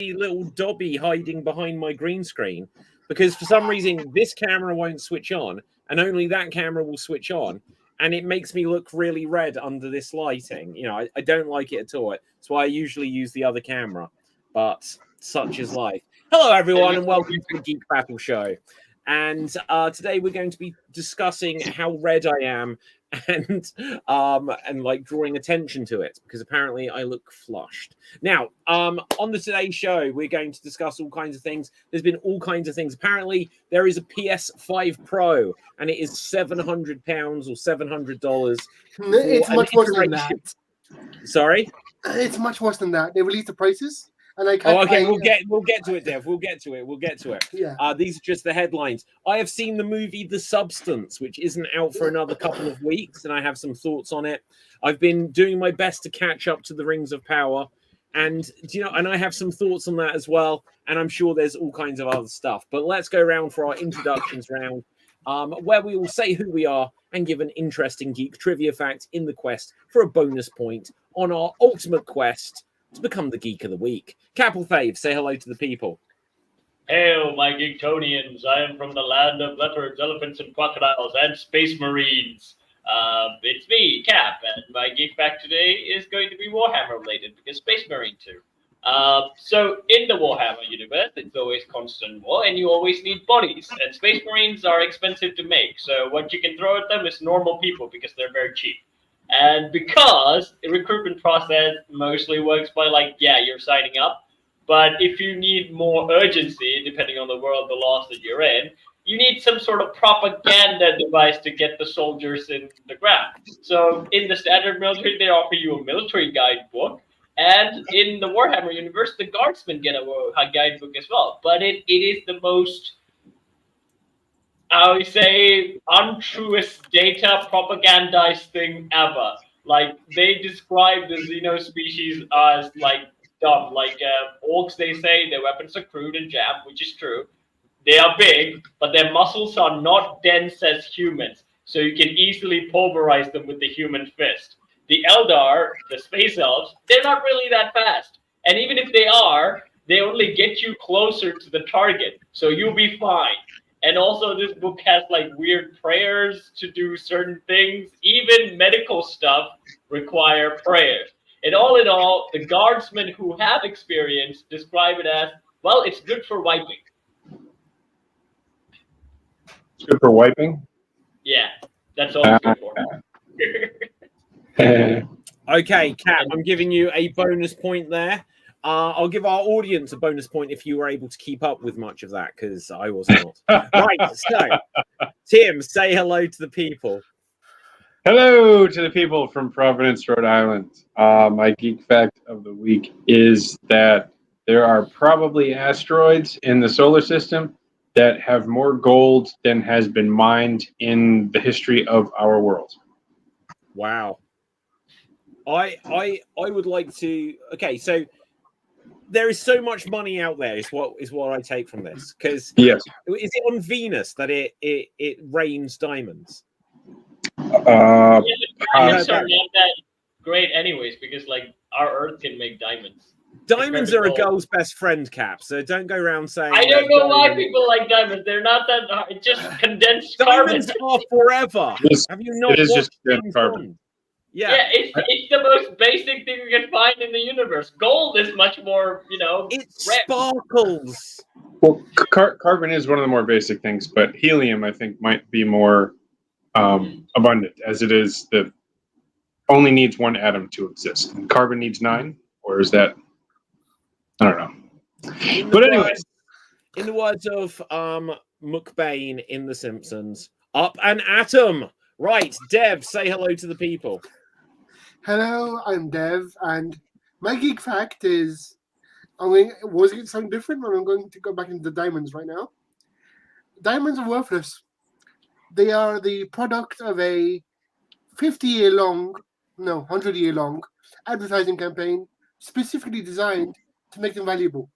little Dobby hiding behind my green screen because for some reason this camera won't switch on and only that camera will switch on. And it makes me look really red under this lighting. You know, I don't like it at all. That's why I usually use the other camera. But such is life. Hello, everyone, and welcome to the Geek Battle show. And today we're going to be discussing how red I am and like drawing attention to it because apparently I look flushed. Now, on the today's show, we're going to discuss all kinds of things. There's been all kinds of things. Apparently, there is a PS5 Pro, and it is £700 or $700. It's much worse than that. Sorry, it's much worse than that. They released the prices. Okay, we'll get to it, Dev. We'll get to it. Yeah. These are just the headlines. I have seen the movie The Substance, which isn't out for another couple of weeks, and I have some thoughts on it. I've been doing my best to catch up to the Rings of Power, and and I have some thoughts on that as well. And I'm sure there's all kinds of other stuff. But let's go around for our introductions round, where we will say who we are and give an interesting geek trivia fact in the quest for a bonus point on our ultimate quest to become the Geek of the Week. Capel Fave, say hello to the people. Hail, my Geektonians. I am from the land of leopards, elephants, and crocodiles, and space marines. It's me, Cap, and my geek fact today is going to be Warhammer related, because Space Marine too. So, in the Warhammer universe, it's always constant war, and you always need bodies, and Space Marines are expensive to make, so what you can throw at them is normal people, because they're very cheap. And because the recruitment process mostly works by you're signing up. But if you need more urgency, depending on the world, the laws that you're in, you need some sort of propaganda device to get the soldiers in the ground. So in the standard military, they offer you a military guidebook. And in the Warhammer universe, the guardsmen get a guidebook as well. But it is the most, I would say, untruest data propagandized thing ever. Like, they describe the Xeno species as, dumb. Orcs, they say their weapons are crude and jammed, which is true. They are big, but their muscles are not dense as humans, so you can easily pulverize them with the human fist. The Eldar, the space elves, they're not really that fast. And even if they are, they only get you closer to the target, so you'll be fine. And also, this book has weird prayers to do certain things. Even medical stuff require prayers. And all in all, the guardsmen who have experience describe it as, well, it's good for wiping. It's good for wiping? Yeah, that's all it's good for. Okay, Cap, I'm giving you a bonus point there. I'll give our audience a bonus point if you were able to keep up with much of that, because I was not. Right, so, Tim, say hello to the people. Hello to the people from Providence, Rhode Island. My geek fact of the week is that there are probably asteroids in the solar system that have more gold than has been mined in the history of our world. Wow. I would like to. Okay, so there is so much money out there. Is what I take from this. Because yes, is it on Venus that it rains diamonds? Diamonds are not that great, anyways, because our Earth can make diamonds. Diamonds are a girl's best friend, Cap. So don't go around saying. I don't know why people like diamonds. They're not that hard. It's just condensed diamonds carbon. are forever. Have you not? It is just James carbon. Bond? Yeah, it's the most basic thing you can find in the universe. Gold is much more, it sparkles. Well, carbon is one of the more basic things, but helium, I think, might be more abundant, as it is that only needs one atom to exist. And carbon needs 9, or is that? I don't know. But anyway, in the words of McBain in The Simpsons, up an atom. Right, Dev, say hello to the people. Hello, I'm Dev, and my geek fact is, was it something different? I'm going to go back into the diamonds right now. Diamonds are worthless. They are the product of a 100-year-long advertising campaign specifically designed to make them valuable.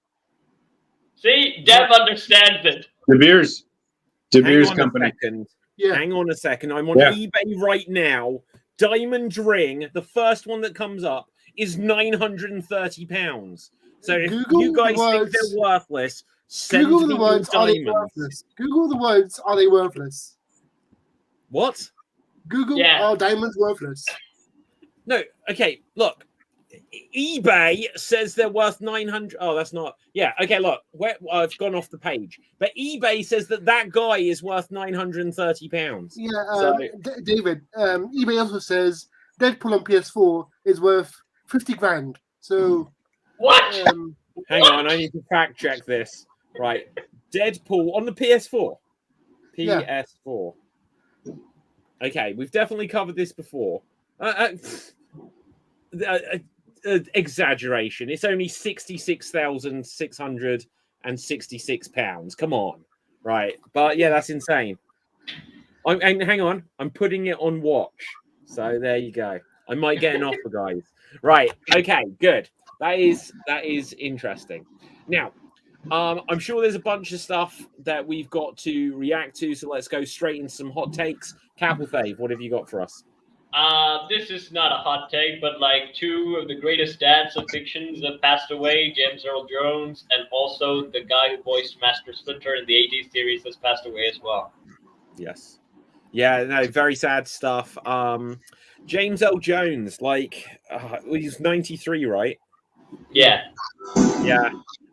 See, Dev understands it. De Beers Company. Yeah. Hang on a second. I'm on eBay right now. Diamond ring, the first one that comes up, is £930. So if Google you guys the think words- they're worthless, send Google me the your words, are they diamonds. worthless? Google the words, are they worthless? What? Google, Yeah. are diamonds worthless? No, okay, look. eBay says they're worth 900. Oh, that's not. Yeah, okay, look. I've gone off the page. But eBay says that guy is worth £930. Yeah, So- David, eBay also says Deadpool on PS4 is worth 50 grand. So, What? Hang on, I need to fact check this. Right. Deadpool on the PS4. Yeah. PS4. Okay, we've definitely covered this before. Exaggeration. It's only £66,666. Come on. Right. But yeah, that's insane. And hang on. I'm putting it on watch. So there you go. I might get an offer, guys. Right. Okay, good. That is interesting. Now, I'm sure there's a bunch of stuff that we've got to react to, so let's go straight into some hot takes. Capelthave, what have you got for us? This is not a hot take, but like two of the greatest dads of fictions have passed away, James Earl Jones, and also the guy who voiced Master Splinter in the 80s series has passed away as well. Yes. Yeah, no, very sad stuff. James L. Jones, he's 93, right? Yeah. Yeah.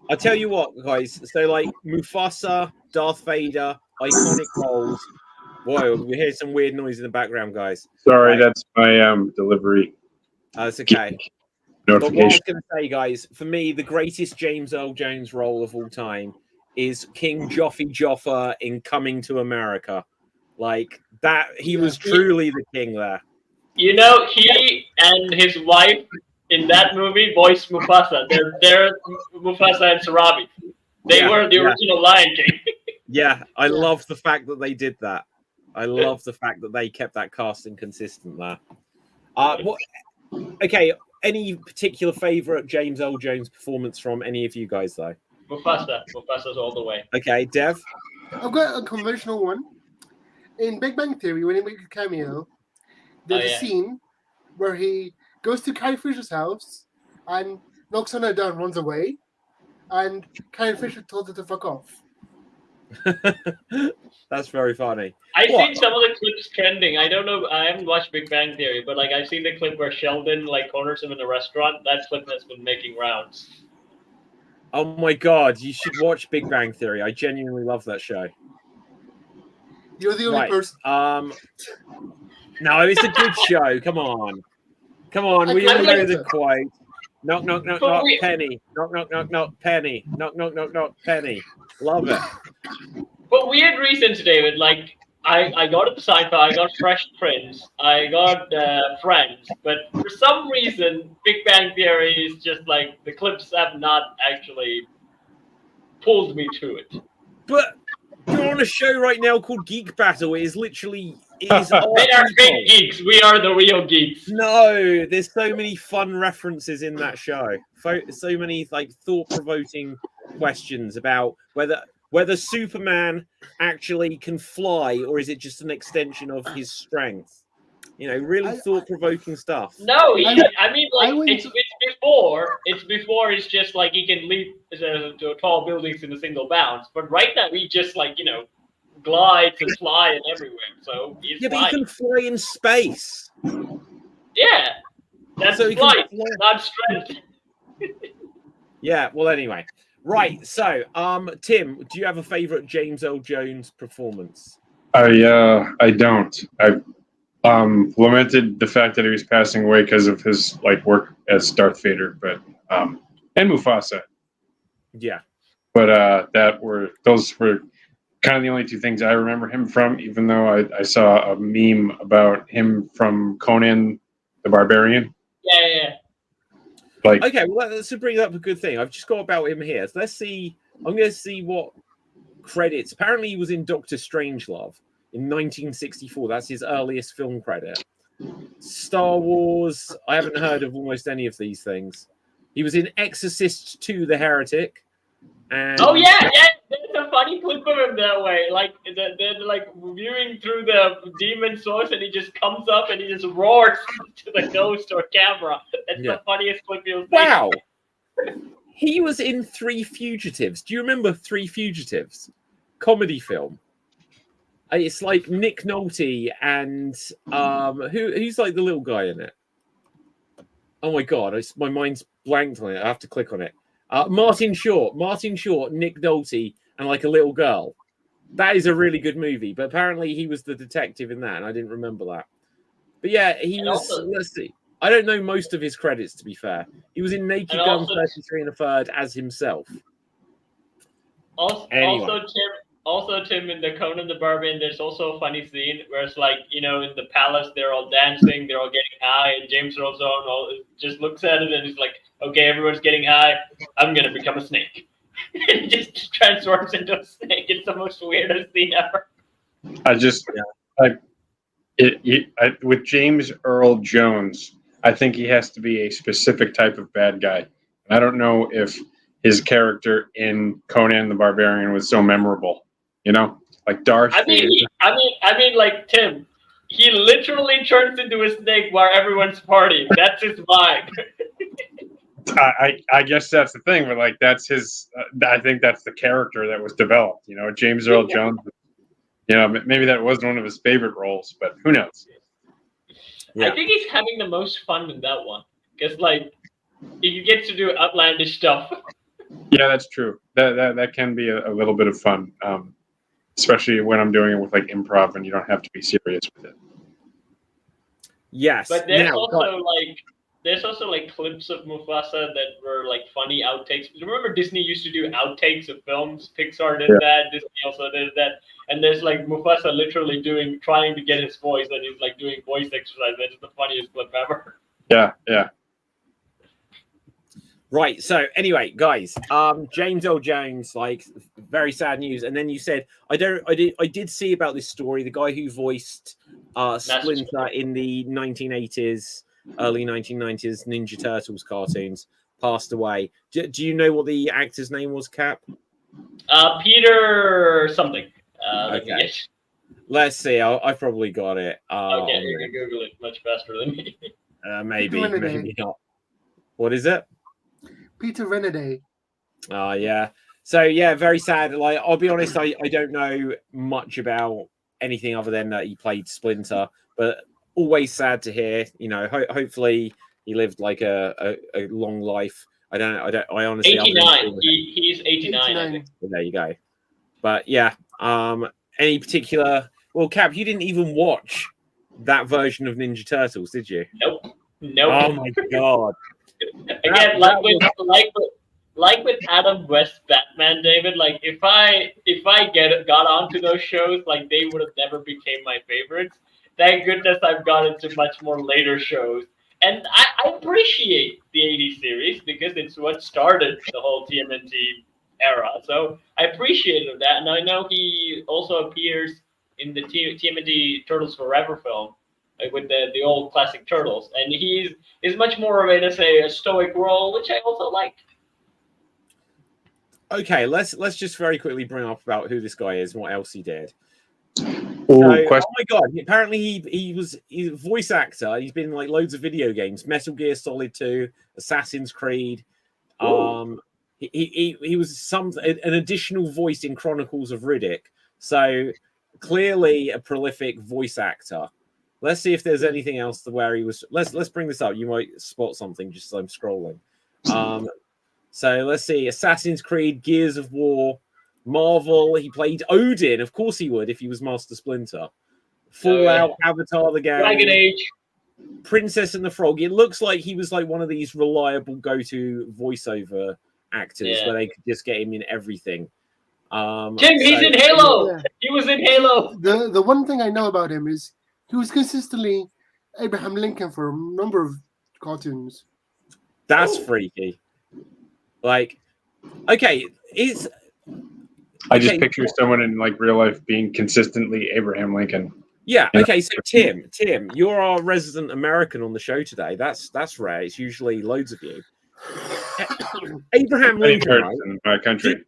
I'll tell you what, guys. So, Mufasa, Darth Vader, iconic roles. Whoa, we hear some weird noise in the background, guys. Sorry, Right. that's my delivery It's okay. But what I was notification. going to say, guys, for me, the greatest James Earl Jones role of all time is King Joffrey Joffa in Coming to America. Like that, he was truly the king there. You know, he and his wife in that movie voiced Mufasa. They're Mufasa and Sarabi. They were the original Lion King. Yeah, I love the fact that they did that. I love the fact that they kept that casting consistent there. Okay, any particular favorite James Earl Jones performance from any of you guys, though? Mufasa's all the way. Okay, Dev? I've got a conventional one. In Big Bang Theory, when he makes a cameo, there's a scene where he goes to Carrie Fisher's house and knocks on her door and runs away, and Carrie Fisher told her to fuck off. That's very funny. I've seen some of the clips trending. I don't know. I haven't watched Big Bang Theory, but I've seen the clip where Sheldon corners him in a restaurant. That clip has been making rounds. Oh my god, you should watch Big Bang Theory. I genuinely love that show. You're the only person. No, it's a good show. Come on. We all know the quote. Knock, knock, knock, knock, penny. Knock, knock, knock, knock, penny. Knock, knock, knock, knock, penny. Love it. For weird reasons, David, I got the sci-fi, I got Fresh Prince, I got Friends, but for some reason, Big Bang Theory is just the clips have not actually pulled me to it. But you're on a show right now called Geek Battle. It is literally... They are fake geeks. We are the real geeks. No, there's so many fun references in that show. So many thought-provoking questions about whether Superman actually can fly or is it just an extension of his strength. Really thought-provoking stuff. No, it's before. It's just he can leap to tall buildings in a single bounce. But right now he just glides and fly and everywhere. So he's but he can fly in space. Yeah, that's flight, not strength. Yeah. Well, anyway, right. So, Tim, do you have a favorite James Earl Jones performance? I don't. I lamented the fact that he was passing away because of his work as Darth Vader, but and Mufasa. Yeah. But those were kind of the only two things I remember him from, even though I saw a meme about him from Conan the Barbarian. Yeah. Okay, well, let's bring up a good thing. I've just got about him here. So let's see. I'm going to see what credits. Apparently, he was in Doctor Strangelove in 1964. That's his earliest film credit. Star Wars. I haven't heard of almost any of these things. He was in Exorcist 2: The Heretic. And... Oh yeah. There's a funny clip of him that way. They're viewing through the demon source, and he just comes up and he just roars to the ghost or camera. That's the funniest clip you'll see. Wow. He was in Three Fugitives. Do you remember Three Fugitives? Comedy film. It's like Nick Nolte and who's like the little guy in it? Oh my god, my mind's blanked on it. I have to click on it. Martin Short, Nick Nolte, and like a little girl. That is a really good movie. But apparently he was the detective in that, and I didn't remember that. But yeah, he was. Also, let's see. I don't know most of his credits, to be fair. He was in Naked Gun 33 1/3 as himself. Anyway. Also, Tim, in the Conan the Barbarian, there's also a funny scene where it's like, in the palace, they're all dancing, they're all getting high, and James Earl Jones just looks at it and he's like, okay, everyone's getting high, I'm going to become a snake. He just transforms into a snake. It's the most weirdest scene ever. With James Earl Jones, I think he has to be a specific type of bad guy. I don't know if his character in Conan the Barbarian was so memorable. Like Darth. I mean, like Tim, he literally turns into a snake while everyone's partying. That's his vibe. I guess that's the thing, but like that's his. I think that's the character that was developed. James Earl Jones. Maybe that wasn't one of his favorite roles, but who knows? Yeah. I think he's having the most fun in that one because, like, he gets to do outlandish stuff. Yeah, that's true. That can be a little bit of fun. Especially when I'm doing it with like improv and you don't have to be serious with it. Yes. But there's also clips of Mufasa that were like funny outtakes. Remember Disney used to do outtakes of films? Pixar did that, Disney also did that. And there's like Mufasa literally trying to get his voice, and he's like doing voice exercise. That's the funniest clip ever. Yeah. Right. So anyway, guys, James Earl Jones, like, very sad news. And then you said, I did see about this story. The guy who voiced Splinter in the 1980s, early 1990s Ninja Turtles cartoons passed away. Do you know what the actor's name was, Cap? Peter something. Okay. Let's see. I've probably got it. Okay, you can Google it much faster than me. Maybe not. What is it? Peter Renaday. Yeah. So yeah, very sad. Like, I'll be honest, I don't know much about anything other than that he played Splinter, but always sad to hear. Hopefully he lived like a long life. I honestly 89. He's 89. I think. There you go. But yeah, any particular? Well, Cap, you didn't even watch that version of Ninja Turtles, did you? Nope. Oh my god. Again, like with Adam West Batman, David, like if I got onto those shows, like they would have never became my favorites. Thank goodness I've got into much more later shows. And I appreciate the 80s series because it's what started the whole TMNT era. So I appreciated that. And I know he also appears in the TMNT Turtles Forever film, like with the old classic Turtles. And he's much more of a stoic role, which I also like. Okay, let's just very quickly bring up about who this guy is and what else he did. Oh my god! Apparently he's a voice actor. He's been in like loads of video games: Metal Gear Solid 2, Assassin's Creed. He was an additional voice in Chronicles of Riddick. So clearly a prolific voice actor. Let's see if there's anything else where he was. Let's bring this up. You might spot something just as I'm scrolling. So let's see: Assassin's Creed, Gears of War, Marvel. He played Odin. Of course he would if he was Master Splinter. Fallout, Avatar the game, Dragon Age, Princess and the Frog. It looks like he was like one of these reliable go-to voiceover actors where they could just get him in everything. Tim, he's in Halo. Yeah. He was in Halo. The one thing I know about him is he was consistently Abraham Lincoln for a number of cartoons. That's freaky. Like, okay, I just picture someone in like real life being consistently Abraham Lincoln. Yeah. Okay. So Tim, you're our resident American on the show today. That's rare. It's usually loads of you. Abraham Lincoln, right? In my country.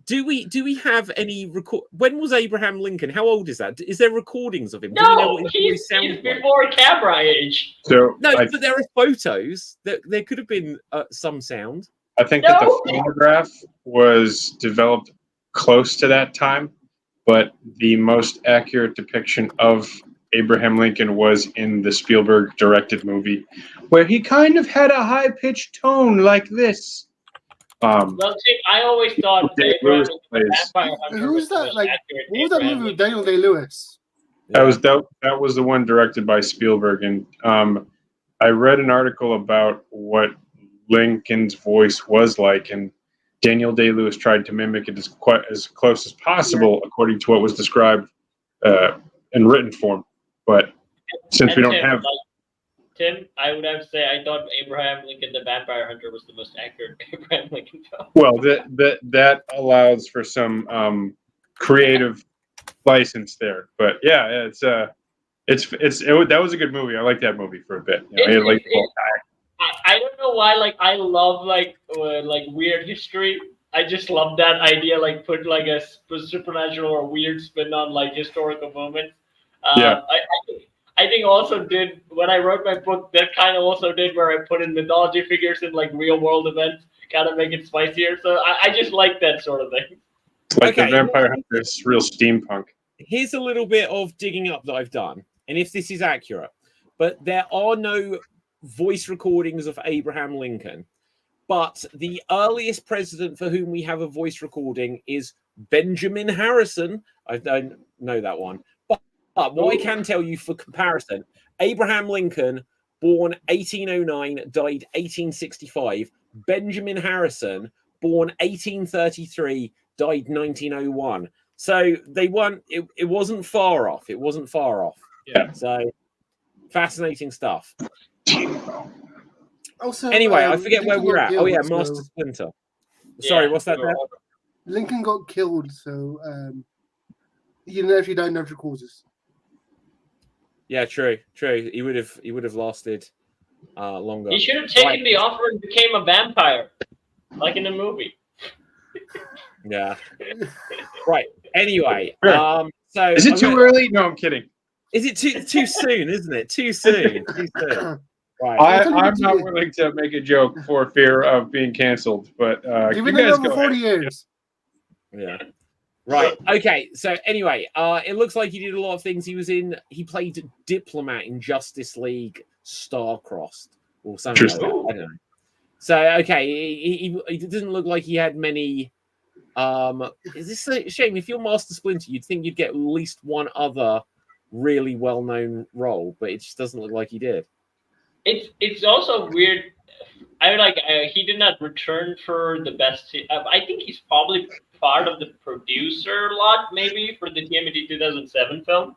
Do we have any record? When was Abraham Lincoln? How old is that? Is there recordings of him? No, do we know what his voice sounds he's before camera age. So but there are photos. There could have been some sound. I think that the photograph was developed close to that time, but the most accurate depiction of Abraham Lincoln was in the Spielberg-directed movie, where he kind of had a high-pitched tone like this. Well, see, I always thought Abraham Lincoln the Vampire Hunter Who was the that? most Like, accurate what was that Abraham movie with Lincoln. Daniel Day-Lewis? That was the one directed by Spielberg, and I read an article about what Lincoln's voice was like, and Daniel Day-Lewis tried to mimic it as close as possible, according to what was described in written form. But since we don't have Tim, I would have to say I thought Abraham Lincoln the Vampire Hunter was the most accurate Abraham Lincoln film. well, that allows for some creative license there. But yeah, that was a good movie. I liked that movie for a bit. I don't know why. Like, I love like weird history. I just love that idea. Like, put like a supernatural or weird spin on like historical moments. I think also did when I wrote my book, that kind of also did where I put in mythology figures in like real world events, kind of make it spicier. So I just like that sort of thing. Like the Vampire Hunter is real steampunk. Here's a little bit of digging up that I've done, and if this is accurate, but there are no voice recordings of Abraham Lincoln. But the earliest president for whom we have a voice recording is Benjamin Harrison. I don't know that one. But what I can tell you for comparison, Abraham Lincoln, born 1809, died 1865. Benjamin Harrison, born 1833, died 1901. So they weren't. It wasn't far off. It wasn't far off. Yeah. So fascinating stuff. Also, anyway, I forget where we're at. Killed, Master Splinter. Sorry, what's that? Lincoln got killed, so he actually died natural causes. Yeah, true. He would have lasted longer. He should have taken the offer and became a vampire, like in the movie. Yeah. Right. Anyway, so is it too early? No, I'm kidding. Is it too soon? Isn't it too soon? Too soon. Right. I'm not willing to make a joke for fear of being canceled, but you guys go 40 years. Yeah. Right. Okay. So anyway, it looks like he did a lot of things. He played diplomat in Justice League Star-Crossed or something like that. I don't know. So okay, he doesn't look like he had many. Is this a shame? If you're Master Splinter, you'd think you'd get at least one other really well-known role, but it just doesn't look like he did. It's also weird. He did not return for the best. I think he's probably part of the producer lot, maybe for the TMNT 2007 film.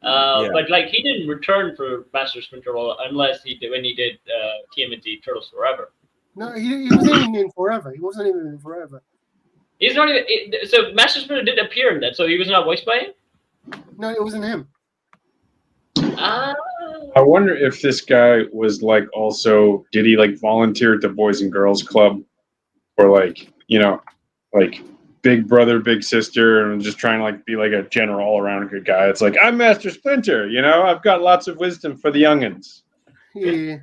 But like he didn't return for Master Splinter unless when he did TMNT Turtles Forever. No, he wasn't even in Forever. He wasn't even in Forever. He's not even. So Master Splinter did appear in that. So he was not voiced by him. No, it wasn't him. I wonder if this guy was like also did he like volunteer at the Boys and Girls Club, or like like big brother, big sister, and just trying to like be like a general all around good guy. It's like I'm Master Splinter. I've got lots of wisdom for the youngins. Yeah.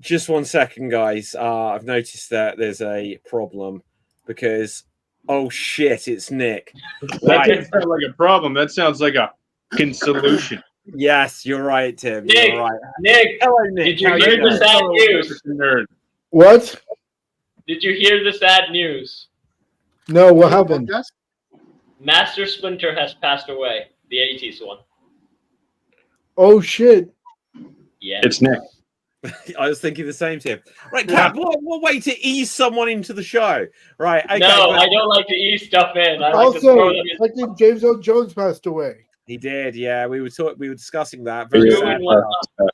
Just 1 second, guys. I've noticed that there's a problem because oh shit, it's Nick. That doesn't sound like a problem. That sounds like a solution. Yes, you're right, Tim. Nick, you're right. Nick, hello, Nick. Did you hear the sad news? What? Did you hear the sad news? No, what happened? Master Splinter has passed away. The 80s one. Oh shit! Yeah, it's Nick. I was thinking the same, Tim. Right, Cap, what way to ease someone into the show? Right. Okay, no, I don't like to ease stuff in. I think James Earl Jones passed away. He did, yeah. We were discussing that. Very sad.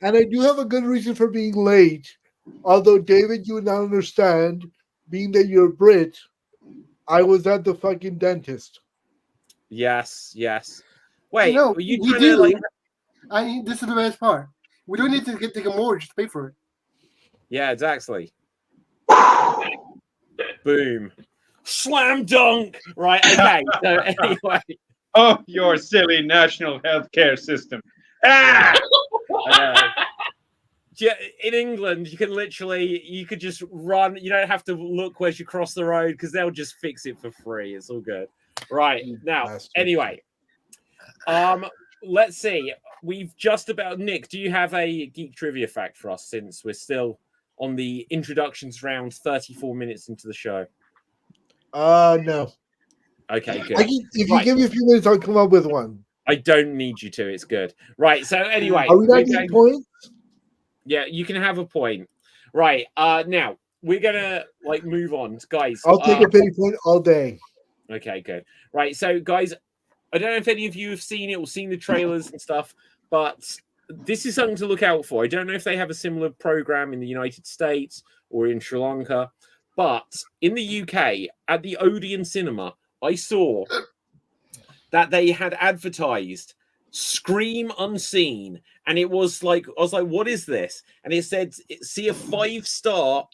And I do have a good reason for being late. Although, David, you would not understand, being that you're Brit, I was at the fucking dentist. Yes. Wait, no, were you we do. This is the best part. We don't need to take a mortgage to pay for it. Yeah, exactly. Boom. Slam dunk. Right, okay. So anyway. Oh, your silly national healthcare system. in England, you could just run. You don't have to look where you cross the road because they'll just fix it for free. It's all good. Right now, anyway, let's see. We've just about Nick. Do you have a geek trivia fact for us? Since we're still on the introductions round, 34 minutes into the show. No. Okay, good. If you give me a few minutes, I'll come up with one. I don't need you to. It's good. Right. So anyway, are we not getting points? Yeah, you can have a point. Right. Now we're gonna move on, guys. I'll take a pity point all day. Okay, good. Right. So, guys, I don't know if any of you have seen it or seen the trailers and stuff, but this is something to look out for. I don't know if they have a similar program in the United States or in Sri Lanka, but in the UK at the Odeon Cinema, I saw that they had advertised Scream Unseen, and it was I was like, what is this? And it said, see a 5-star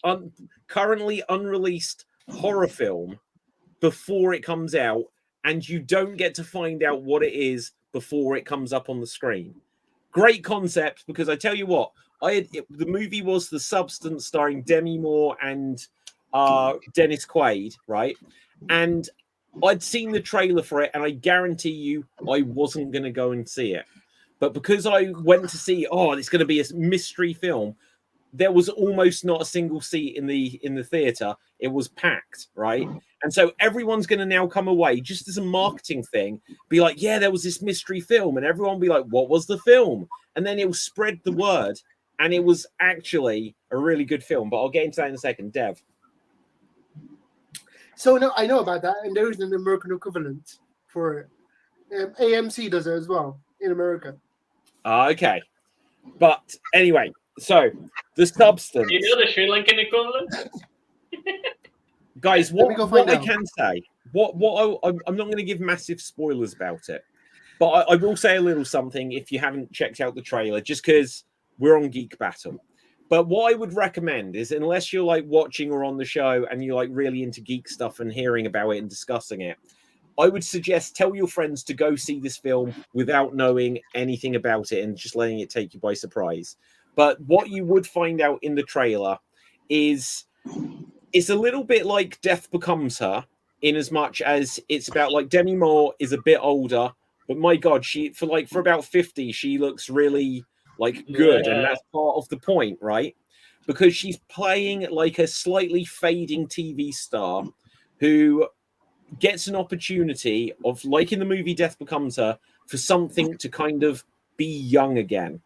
currently unreleased horror film before it comes out, and you don't get to find out what it is before it comes up on the screen. Great concept, because I tell you what, the movie was The Substance, starring Demi Moore and Dennis Quaid, right? And I'd seen the trailer for it, and I guarantee you I wasn't going to go and see it. But because I went to see, it's going to be a mystery film, there was almost not a single seat in the theater. It was packed, right? And so everyone's going to now come away, just as a marketing thing, be like, yeah, there was this mystery film. And everyone will be like, what was the film? And then it will spread the word. And it was actually a really good film. But I'll get into that in a second. Dev. So no, I know about that, and there is an American equivalent for it. AMC does it as well in America. Okay, but anyway, so The Substance. You know the Sri Lankan equivalent? Guys, what I can say, I'm not going to give massive spoilers about it, but I will say a little something if you haven't checked out the trailer, just because we're on Geek Battle. But what I would recommend is, unless you're watching or on the show and you're really into geek stuff and hearing about it and discussing it, I would suggest tell your friends to go see this film without knowing anything about it and just letting it take you by surprise. But what you would find out in the trailer is it's a little bit like Death Becomes Her, in as much as it's about Demi Moore is a bit older, but my God, she for about 50, she looks really good, and that's part of the point, right? Because she's playing a slightly fading TV star who gets an opportunity of, in the movie Death Becomes Her, for something to kind of be young again.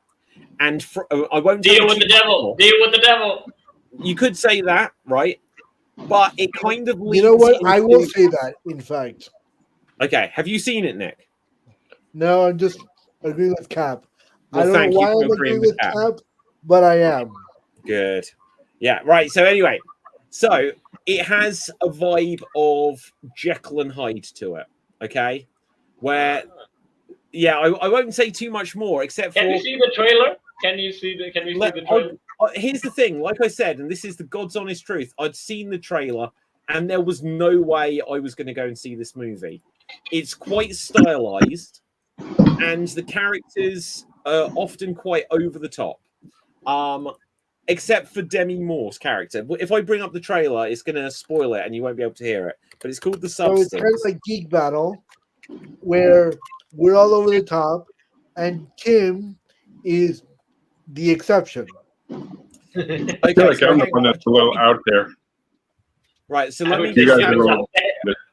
And I won't deal with the devil. Deal with the devil. You could say that, right? But it kind of leads. You know what? I will say that. In fact. Okay. Have you seen it, Nick? No, I'm just agreeing with Cap. Well, I don't know why I'm agreeing with Cap, but I am. Good. Yeah. Right. So anyway, it has a vibe of Jekyll and Hyde to it. Okay. Where, I won't say too much more except Can you see the trailer? Can we see the trailer? Here's the thing, like I said, and this is the God's honest truth, I'd seen the trailer and there was no way I was going to go and see this movie. It's quite stylized and the characters are often quite over the top, except for Demi Moore's character. If I bring up the trailer, it's going to spoil it and you won't be able to hear it. But it's called The Substance. So it's kind of like Geek Battle, where we're all over the top and Kim is the exception. Okay, I feel like I'm the one that's a little out there. Right, so let me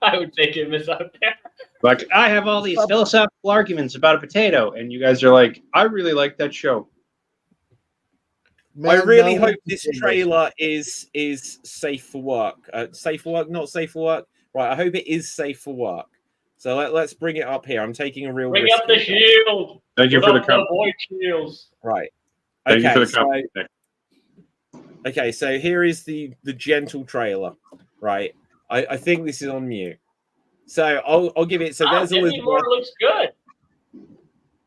I would take him as out there. I have all these philosophical arguments about a potato, and you guys are like, I really like that show. I really hope this trailer is safe for work. Safe for work, not safe for work. Right, I hope it is safe for work. So let's bring it up here. I'm taking a real risk. Bring up the shield. Thank you for the comment. Shields. Right. Thank you for the comment. Okay, so here is the gentle trailer. Right. I think this is on mute. So I'll give it. So there's Demi Moore looks good.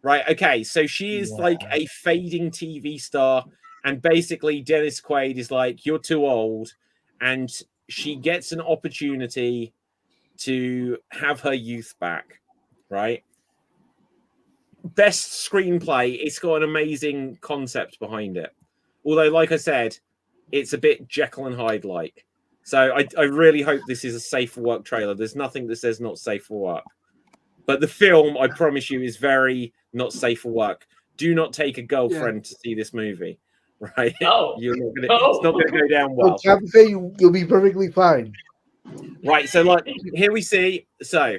Right. Okay. So she is like a fading TV star, and basically Dennis Quaid is like, you're too old, and she gets an opportunity to have her youth back. Right. Best screenplay. It's got an amazing concept behind it. Although, like I said, it's a bit Jekyll and Hyde like. So I really hope this is a safe for work trailer. There's nothing that says not safe for work. But the film, I promise you, is very not safe for work. Do not take a girlfriend to see this movie, right? No. It's not going to go down well. But say you'll be perfectly fine. Right, so like here we see, so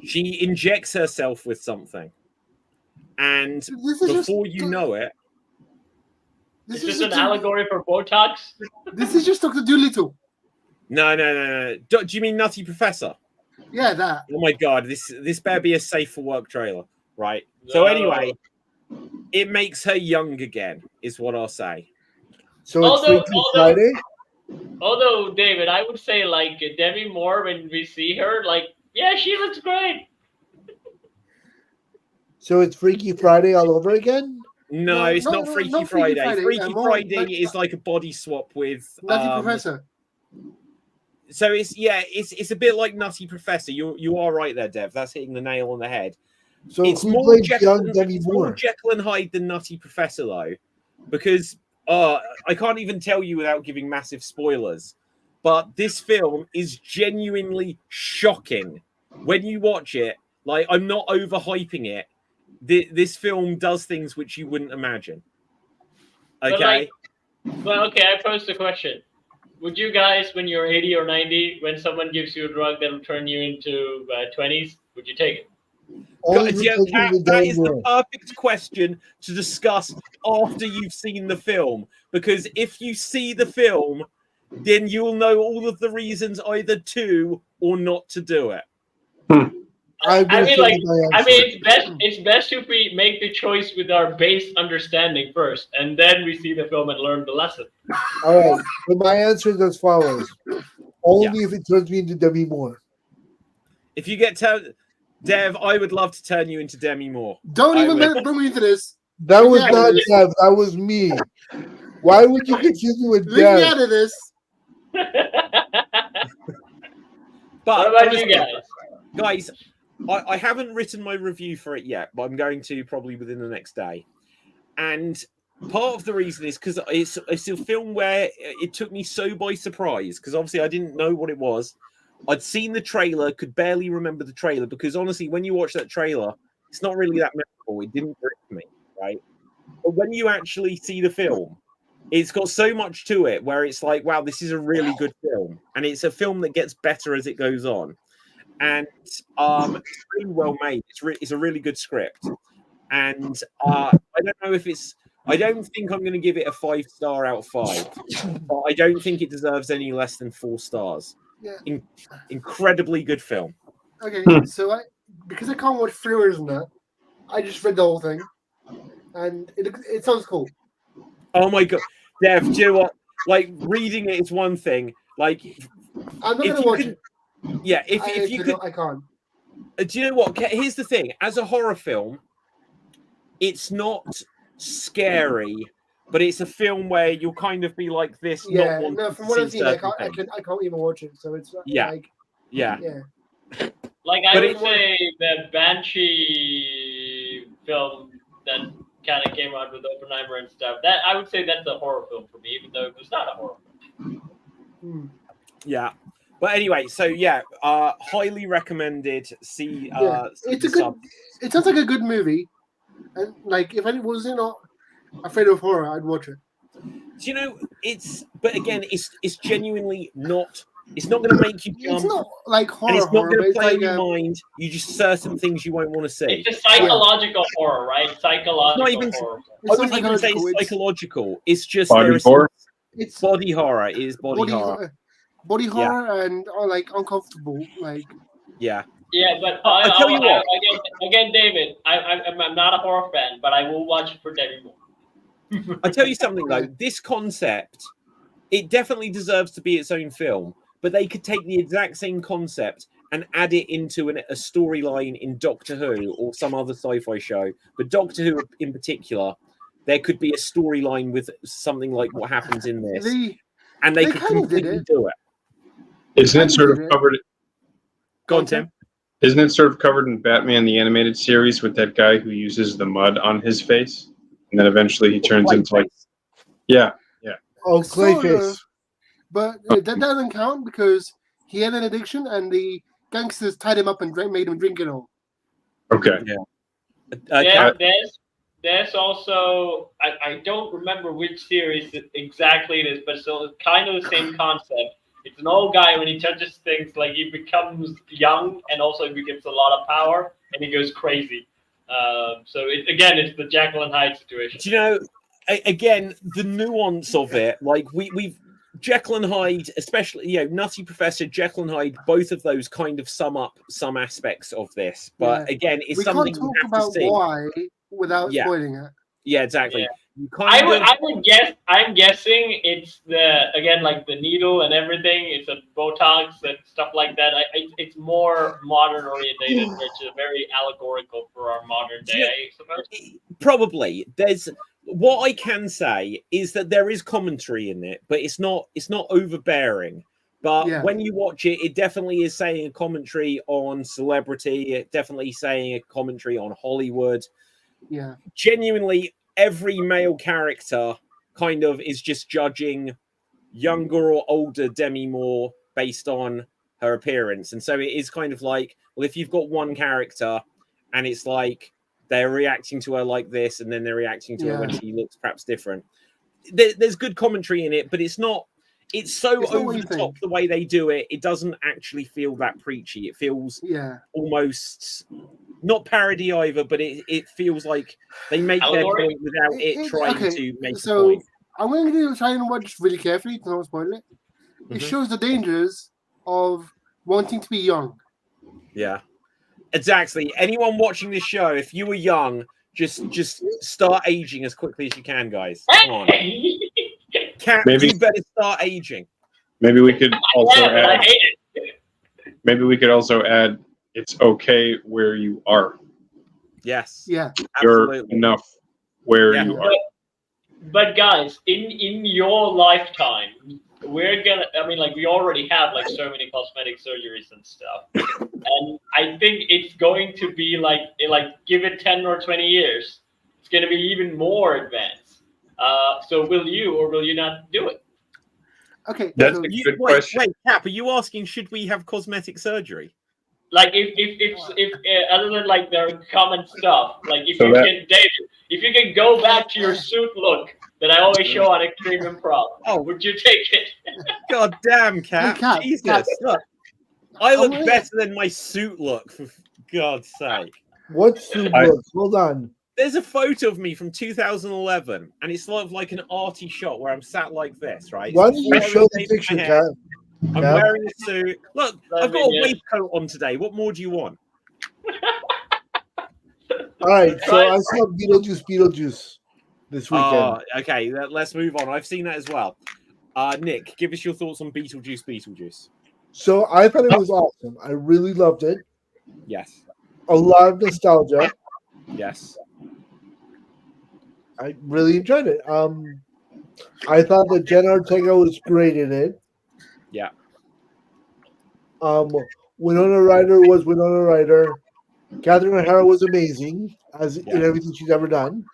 she injects herself with something. And before you know it, it's just an allegory for Botox. This is just Dr. Dolittle. No. Do you mean Nutty Professor? Yeah, that. Oh my god, this better be a safe for work trailer, right? No. So anyway, it makes her young again, is what I'll say. So it's Freaky Friday? Although, David, I would say like Demi Moore, when we see her, like, yeah, she looks great. So it's Freaky Friday all over again? No, it's not Freaky Friday. Freaky Friday is like a body swap with Nutty Professor. So it's a bit like Nutty Professor. You are right there, Dev. That's hitting the nail on the head. So it's more Jekyll and Hyde than Nutty Professor, though, because I can't even tell you without giving massive spoilers. But this film is genuinely shocking when you watch it. Like, I'm not overhyping it. This film does things which you wouldn't imagine. Okay. Okay. I posed a question. Would you guys, when you're 80 or 90, when someone gives you a drug that'll turn you into 20s, would you take it? That is the perfect question to discuss after you've seen the film. Because if you see the film, then you'll know all of the reasons either to or not to do it. It's best if we make the choice with our base understanding first, and then we see the film and learn the lesson. All right. So my answer is as follows: only if it turns me into Demi Moore. If you get Dev, I would love to turn you into Demi Moore. Don't even bring me into this. That was not Dev. That was me. Why would you continue with Dev? Leave me out of this. But what about you guys? I haven't written my review for it yet, but I'm going to probably within the next day. And part of the reason is because it's a film where it took me so by surprise, because obviously I didn't know what it was. I'd seen the trailer, could barely remember the trailer, because honestly, when you watch that trailer, it's not really that memorable. It didn't grip me, right? But when you actually see the film, it's got so much to it where it's like, wow, this is a really good film. And it's a film that gets better as it goes on. And it's really well made. It's a really good script. And I don't know if I don't think I'm going to give it a 5-star out of 5. But I don't think it deserves any less than 4 stars. Yeah. Incredibly good film. Okay, so because I can't watch thrillers and that, I just read the whole thing. And it sounds cool. Oh my god. Dev, do you know what? Like, reading it is one thing. Like, I'm not going to watch it. Yeah, if you could, I can't. Do you know what? Here's the thing: as a horror film, it's not scary, but it's a film where you'll kind of be like this. Yeah, from what I've seen, I can't even watch it. So it's Like I would say the Banshee film that kind of came out with Oppenheimer and stuff. That I would say that's a horror film for me, even though it was not a horror film. Yeah. But anyway, so highly recommended. See, it's a good. It sounds like a good movie, and like if I wasn't not afraid of horror, I'd watch it. Do you know? But again, it's genuinely not. It's not going to make you jump. It's not like horror. And it's not going to play in your mind. You just certain things you won't want to see. It's a psychological horror, right? Psychological horror. I wouldn't even say it's psychological. It's just body horror. It's body horror. It is body horror. Body horror and like uncomfortable, like yeah, but I'll tell you what. Again, David, I'm not a horror fan, but I will watch it for Demi Moore. I'll tell you something though. This concept, it definitely deserves to be its own film. But they could take the exact same concept and add it into a storyline in Doctor Who or some other sci-fi show. But Doctor Who in particular, there could be a storyline with something like what happens in this, and they could completely do it. Isn't it sort of covered? Go on, Tim. Isn't it sort of covered in Batman the Animated Series with that guy who uses the mud on his face, and then eventually he turns into like, Yeah. Oh, Sort Clayface. of. But that doesn't count because he had an addiction and the gangsters tied him up and made him drink it all. Okay. There's also I don't remember which series exactly it is, but it's kind of the same concept. It's an old guy when he touches things, like he becomes young and also he gets a lot of power and he goes crazy. So it's the Jekyll and Hyde situation. Do you know? Again, the nuance of it, like we've Jekyll and Hyde, especially Nutty Professor, Jekyll and Hyde, both of those kind of sum up some aspects of this. But again, it's we something can't talk you have about to see. why without spoiling it. Yeah, exactly. Yeah. You I would guess. I'm guessing it's like the needle and everything. It's a Botox and stuff like that. It's more modern orientated, which is very allegorical for our modern day. I suppose. Probably. What I can say is that there is commentary in it, but it's not overbearing. But when you watch it, it definitely is saying a commentary on celebrity. It definitely saying a commentary on Hollywood. Yeah. Genuinely, every male character kind of is just judging younger or older Demi Moore based on her appearance. And so it is kind of like, well, if you've got one character and it's like they're reacting to her like this and then they're reacting to her when she looks perhaps different. There's good commentary in it, but it's so over the top the way they do it. It doesn't actually feel that preachy. It feels almost not parody either, but it feels like they make their point without it trying to make a point. I'm going to try and watch really carefully to not spoil it. It shows the dangers of wanting to be young. Yeah, exactly. Anyone watching this show, if you were young, just start aging as quickly as you can, guys. Come on. You better start aging. Maybe we could also add. Maybe we could also add. It's okay where you are. Yes. Yeah. You're Absolutely. enough where you are. But guys, in your lifetime, we already have so many cosmetic surgeries and stuff, and I think it's going to be like give it 10 or 20 years, it's going to be even more advanced. So will you or will you not do it? Okay, that's a good question. Wait, Cap, are you asking should we have cosmetic surgery? Like if other than the common stuff, if you can go back to your suit look that I always show on Extreme Improv, would you take it? God damn, Cap. Cap, Jesus, Cap. look. I look better than my suit look, for God's sake. What suit look? Hold on. There's a photo of me from 2011, and it's sort of like an arty shot where I'm sat like this, right? Why don't you show the picture, Cap? I'm wearing a suit. Look, I've got a waistcoat on today. What more do you want? All right, so I saw Beetlejuice this weekend. Okay, let's move on. I've seen that as well. Nick, give us your thoughts on Beetlejuice. So I thought it was awesome. I really loved it. Yes. A lot of nostalgia. Yes. I really enjoyed it. I thought that Jenna Ortega was great in it. Yeah. Winona Ryder was Winona Ryder. Catherine O'Hara was amazing in everything she's ever done.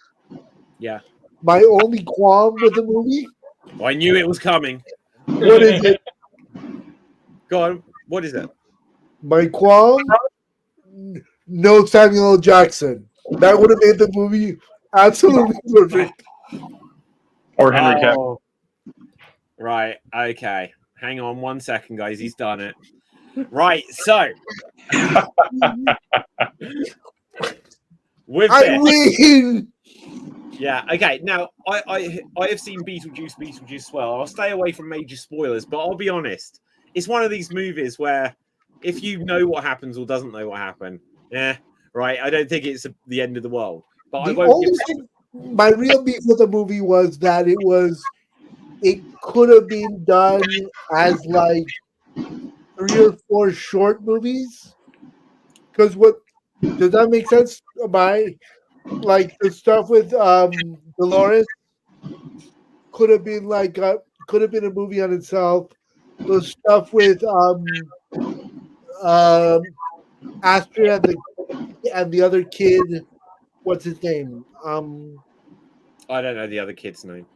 Yeah. My only qualm with the movie. I knew it was coming. What is it? Go on. What is it? My qualm? No Samuel L. Jackson. That would have made the movie absolutely perfect. Or Henry Cavill. Right. Okay. Hang on 1 second, guys. He's done it. Right. So, with Irene. Yeah. Okay. Now, I have seen Beetlejuice as well. I'll stay away from major spoilers, but I'll be honest. It's one of these movies where if you know what happens or doesn't know what happened, right. I don't think it's the end of the world. But my real beef with the movie was that it could have been done as 3 or 4 short movies. Because does that make sense? The stuff with Dolores could have been a movie on itself. The stuff with Astrid and the other kid, what's his name? I don't know the other kid's name.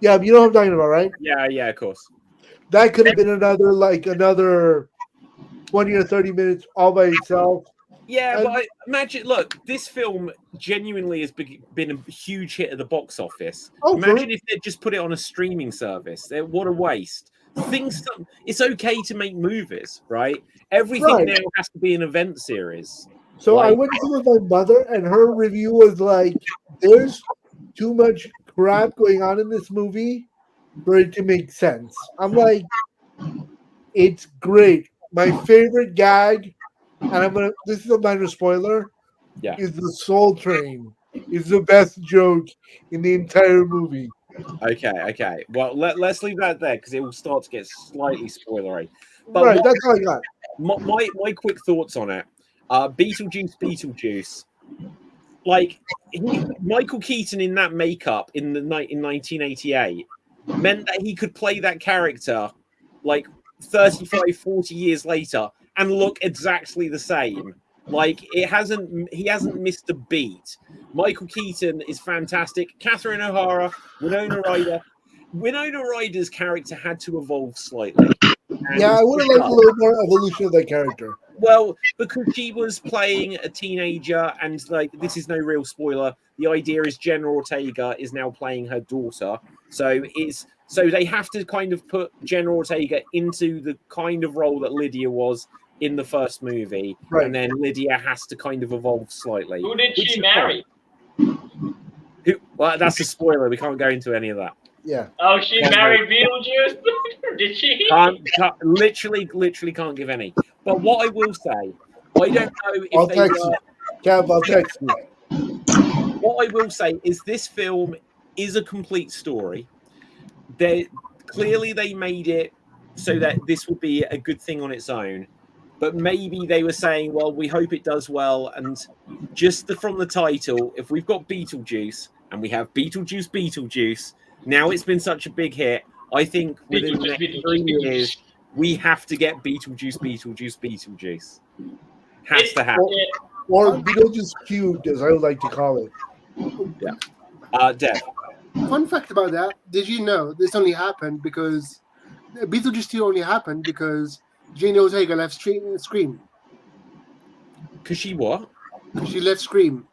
Yeah, you know what I'm talking about, right? Yeah, of course. That could have been another 20 or 30 minutes all by itself. Yeah, And- but imagine, look, this film genuinely has been a huge hit at the box office. Oh, Imagine if they'd just put it on a streaming service. What a waste. It's okay to make movies, right? Everything Right. now has to be an event series. So I Like- went to see with my mother, and her review was like, "There's too much crap going on in this movie for it to make sense." I'm like, "It's great." My favorite gag, and this is a minor spoiler, Yeah. is the Soul Train. Is the best joke in the entire movie. Okay. Well, let's leave that there because it will start to get slightly spoilery. But Right, that's all I got. my quick thoughts on it. Beetlejuice. Like Michael Keaton in that makeup in 1988 meant that he could play that character like 35, 40 years later and look exactly the same. Like he hasn't missed a beat. Michael Keaton is fantastic. Catherine O'Hara, Winona Ryder. Winona Ryder's character had to evolve slightly. Yeah, I would have liked a little more evolution of that character. Well, because she was playing a teenager, and like this is no real spoiler. The idea is Jenna Ortega is now playing her daughter, so they have to kind of put Jenna Ortega into the kind of role that Lydia was in the first movie, Right. and then Lydia has to kind of evolve slightly. Who did which she is marry? fine. Well, that's a spoiler. We can't go into any of that. Yeah. Oh, she Can't married Beetlejuice? Did she? Literally can't give any. But what I will say, I don't know if I'll they text were. you. Cav, I'll text you. What I will say is this film is a complete story. Clearly they made it so that this would be a good thing on its own. But maybe they were saying, well, we hope it does well. And just from the title, if we've got Beetlejuice and we have Beetlejuice, now it's been such a big hit, I think within the next 3 years, we have to get Beetlejuice. Has to happen. Or Beetlejuice cubed, as I would like to call it. Dev. Fun fact about that: did you know this only happened because Beetlejuice 2 only happened because Jenna Ortega left Scream. Because she what? Because she left Scream.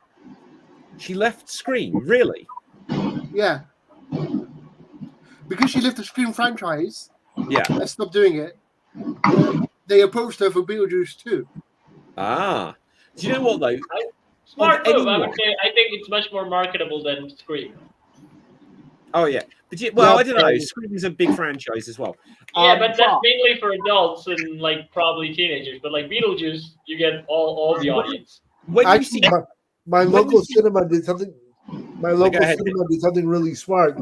She left Scream, really? Yeah. Because she left the Scream franchise Yeah. and stopped doing it, they approached her for Beetlejuice 2. Ah. Do you know what, though? Smart move. I anyone. would say. I think it's much more marketable than Scream. Oh, yeah. But Well, I don't know. Scream is a big franchise as well. Yeah, but that's mainly for adults and like probably teenagers. But like Beetlejuice, you get all the audience. When you see, Actually, my local cinema did something. My local ahead. cinema did something really smart.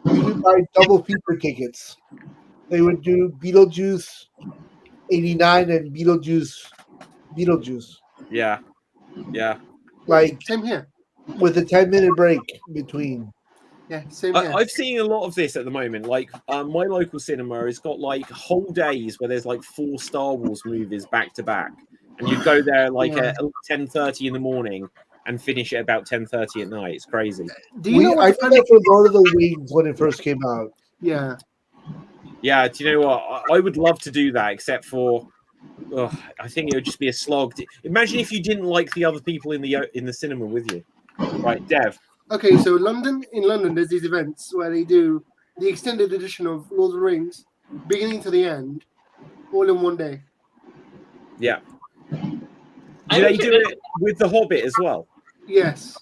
You could buy double feature tickets. They would do Beetlejuice 89 and Beetlejuice. yeah. Like Same here. with a 10-minute break between. Yeah, same here. I've seen a lot of this at the moment. Like my local cinema has got like whole days where there's like 4 Star Wars movies back to back, and you go there like at 10:30 in the morning and finish at about 10:30 at night. It's crazy. Do you know what I the did funny- that for Lord of the Rings when it first came out. Yeah. Yeah, do you know what? I would love to do that, except for I think it would just be a slog. Imagine if you didn't like the other people in the cinema with you. Right, Dev. Okay, so in London, there's these events where they do the extended edition of Lord of the Rings, beginning to the end, all in one day. Yeah. I Do they would say do it with The Hobbit as well? Yes.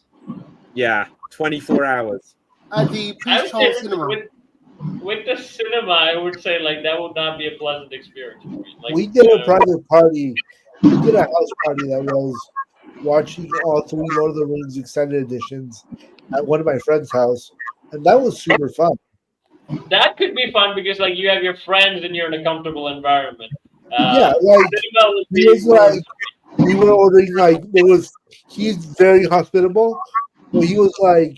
Yeah, 24 hours. At the I Prince would Charles say Cinema. with the cinema, I would say like that would not be a pleasant experience for me. Like, We did a private party. We did a house party that was watching all 3 Lord of the Rings extended editions at one of my friend's house, and that was super fun. that could be fun because like you have your friends and you're in a comfortable environment. Yeah, like cinema would he be was like, we were ordering like he's very hospitable, so he was like,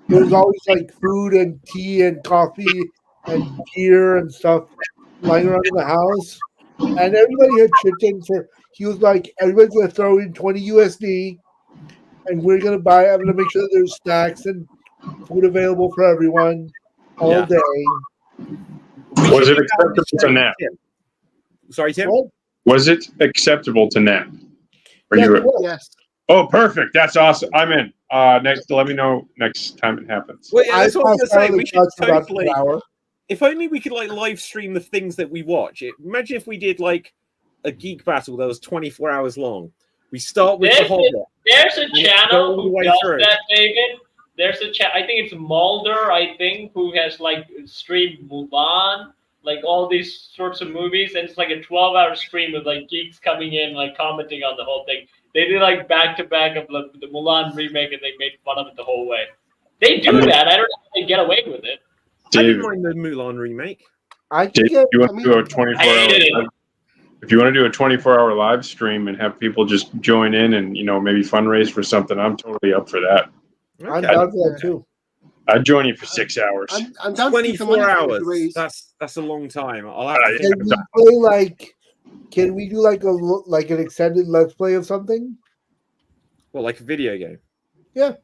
there was always like food and tea and coffee and beer and stuff lying around in the house, and everybody had chipped in for. He was like, everybody's gonna throw in 20 USD, and I'm gonna make sure that there's snacks and food available for everyone. all Yeah. day. Was it acceptable to nap? Sorry, Tim. What? Was it acceptable to nap? Are Yeah, you? cool. Yes. Oh, perfect. That's awesome. I'm in. Next, let me know next time it happens. Well, yeah, that's what I was passed gonna say. out on We the should couch for about totally. 2 hours. If only we could like live stream the things that we watch. Imagine if we did like a geek battle that was 24 hours long. We start with the Hobbit. There's a go channel all the who way does through. that, David. There's a chat. I think it's Mulder. I think who has like streamed Mulan, like all these sorts of movies, and it's like a 12-hour stream with like geeks coming in, like commenting on the whole thing. They did like back to back of the Mulan remake, and they made fun of it the whole way. They do that. I don't know if they get away with it. I didn't David, mind the Mulan remake. I can Dave, get. you want I to do a mean, 24-hour? If you want to do a 24-hour live stream and have people just join in and maybe fundraise for something, I'm totally up for that. I'm Okay. down for that too. I'd join you for 6 hours. I'm down to take the money 24 for hours. to raise. That's a long time. I'll have to Yeah. think. Can we play like? Can we do like an extended let's play of something? Well, like a video game. Yeah.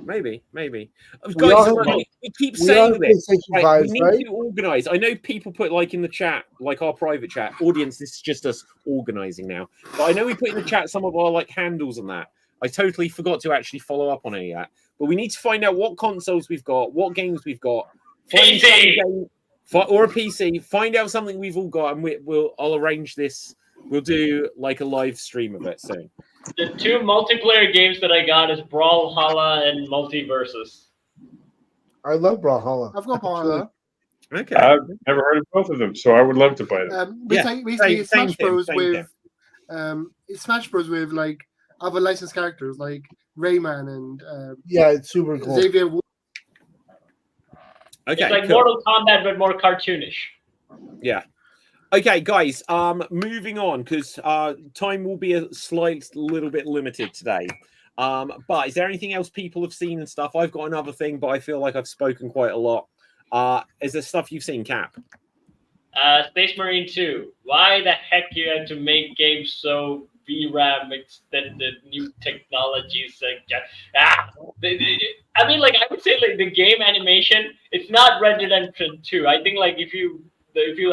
Maybe. We Guys, all have- we keep We are saying this. PlayStation Right, 5s, we need right? to organize. I know people put like in the chat, like our private chat, audience, this is just us organizing now. But I know we put in the chat some of our like handles and that. I totally forgot to actually follow up on any of that. But we need to find out what consoles we've got, what games we've got, find some PC! game, or a PC, find out something we've all got, and I'll arrange this. We'll do like a live stream of it soon. The two multiplayer games that I got is Brawlhalla and Multiversus. I love Brawlhalla. I've got Brawlhalla. Okay. I've never heard of both of them, so I would love to play them. Basically, same it's Smash thing, Bros. same with it's Smash Bros. With like other licensed characters like Rayman and Yeah, it's super cool. Xavier. Okay. It's like cool. Mortal Kombat, but more cartoonish. Yeah. Okay, guys. Moving on because time will be a little bit limited today. But is there anything else people have seen and stuff? I've got another thing, but I feel like I've spoken quite a lot. Is there stuff you've seen, Cap? Space Marine 2. Why the heck you had to make games so VRAM extended, new technologies? I mean, like I would say, like the game animation. It's not Red Dead Redemption 2. I think like if you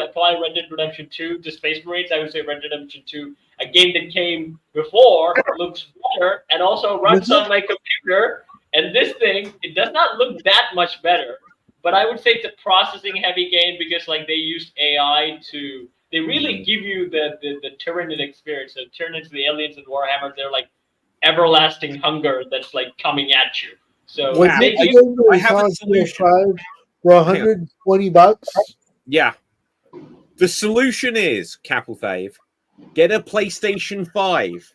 apply Red Dead Redemption 2 to Space Marines, I would say Red Dead Redemption 2, a game that came before, looks better and also runs on my computer. And this thing, it does not look that much better. But I would say it's a processing-heavy game because like they used AI to. They really give you the Tyranid experience. The Tyranids, the aliens in Warhammer, they're like everlasting hunger that's like coming at you. So Was they it use, I have a solution. for $120? Yeah. The solution is, Capelthave, get a PlayStation 5.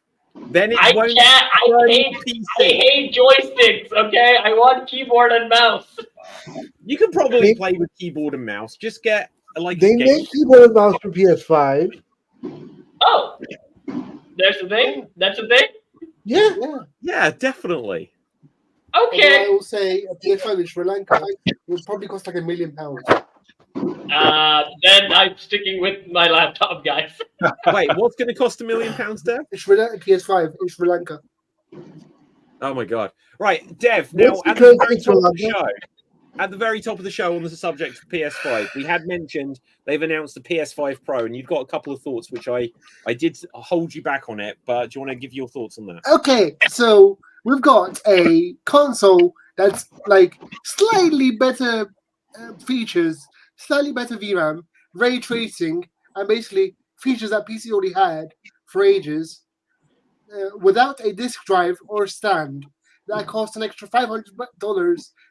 Then it I won't can't. run I PC. hate joysticks. Okay, I want keyboard and mouse. You can probably play with keyboard and mouse. Just get like They a game. make keyboard and mouse for PS5. Oh, there's the thing. That's the thing. Yeah. Yeah, definitely. Although I Okay. will say a PS5 in Sri Lanka would probably cost like £1 million. Then I'm sticking with my laptop, guys. Wait, what's going to cost £1 million, Dev? PS5 in Sri Lanka. Oh my god! Right, Dev. Now What's at the the very currency top of the London? show, at the very top of the show on the subject of PS5, we had mentioned they've announced the PS5 Pro, and you've got a couple of thoughts, which I did hold you back on it. But do you want to give your thoughts on that? Okay, so we've got a console that's like slightly better features, slightly better VRAM, ray tracing, and basically features that PC already had for ages, without a disk drive or stand. That costs an extra $500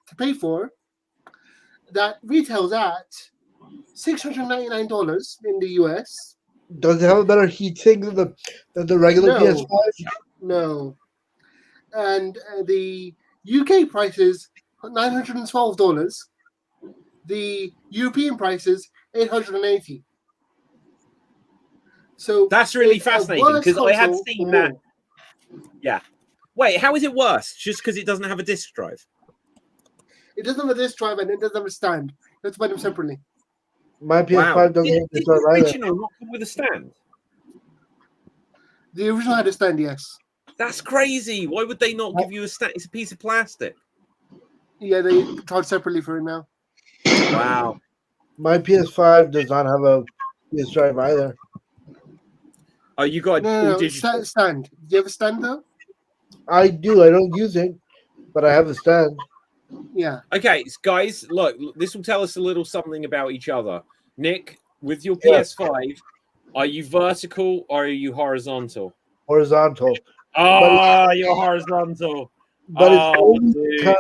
to pay for. That retails at $699 in the US. Does it have a better heatsink than the regular No. PS5? No. And the UK price is $912. The European price is $880. So That's really it's a fascinating worse because I had console seen for that. more. Yeah. Wait, how is it worse? Just because it doesn't have a disk drive? It doesn't have a disk drive and it doesn't have a stand. You have to buy them separately. My PS5 Wow. doesn't Did have this the either. original not come with a stand? The original had a stand, yes. That's crazy. Why would they not give you a stand? It's a piece of plastic. Yeah, they charge separately for it now. Wow. My PS5 does not have a PS Drive either. Oh, you got No, all digital. stand. Do you have a stand though? I do. I don't use it, but I have a stand. Yeah. Okay, guys, look, this will tell us a little something about each other. Nick, with your Yeah. PS5, are you vertical or are you horizontal? Horizontal. Oh, you're horizontal. But it's Oh, only dude. because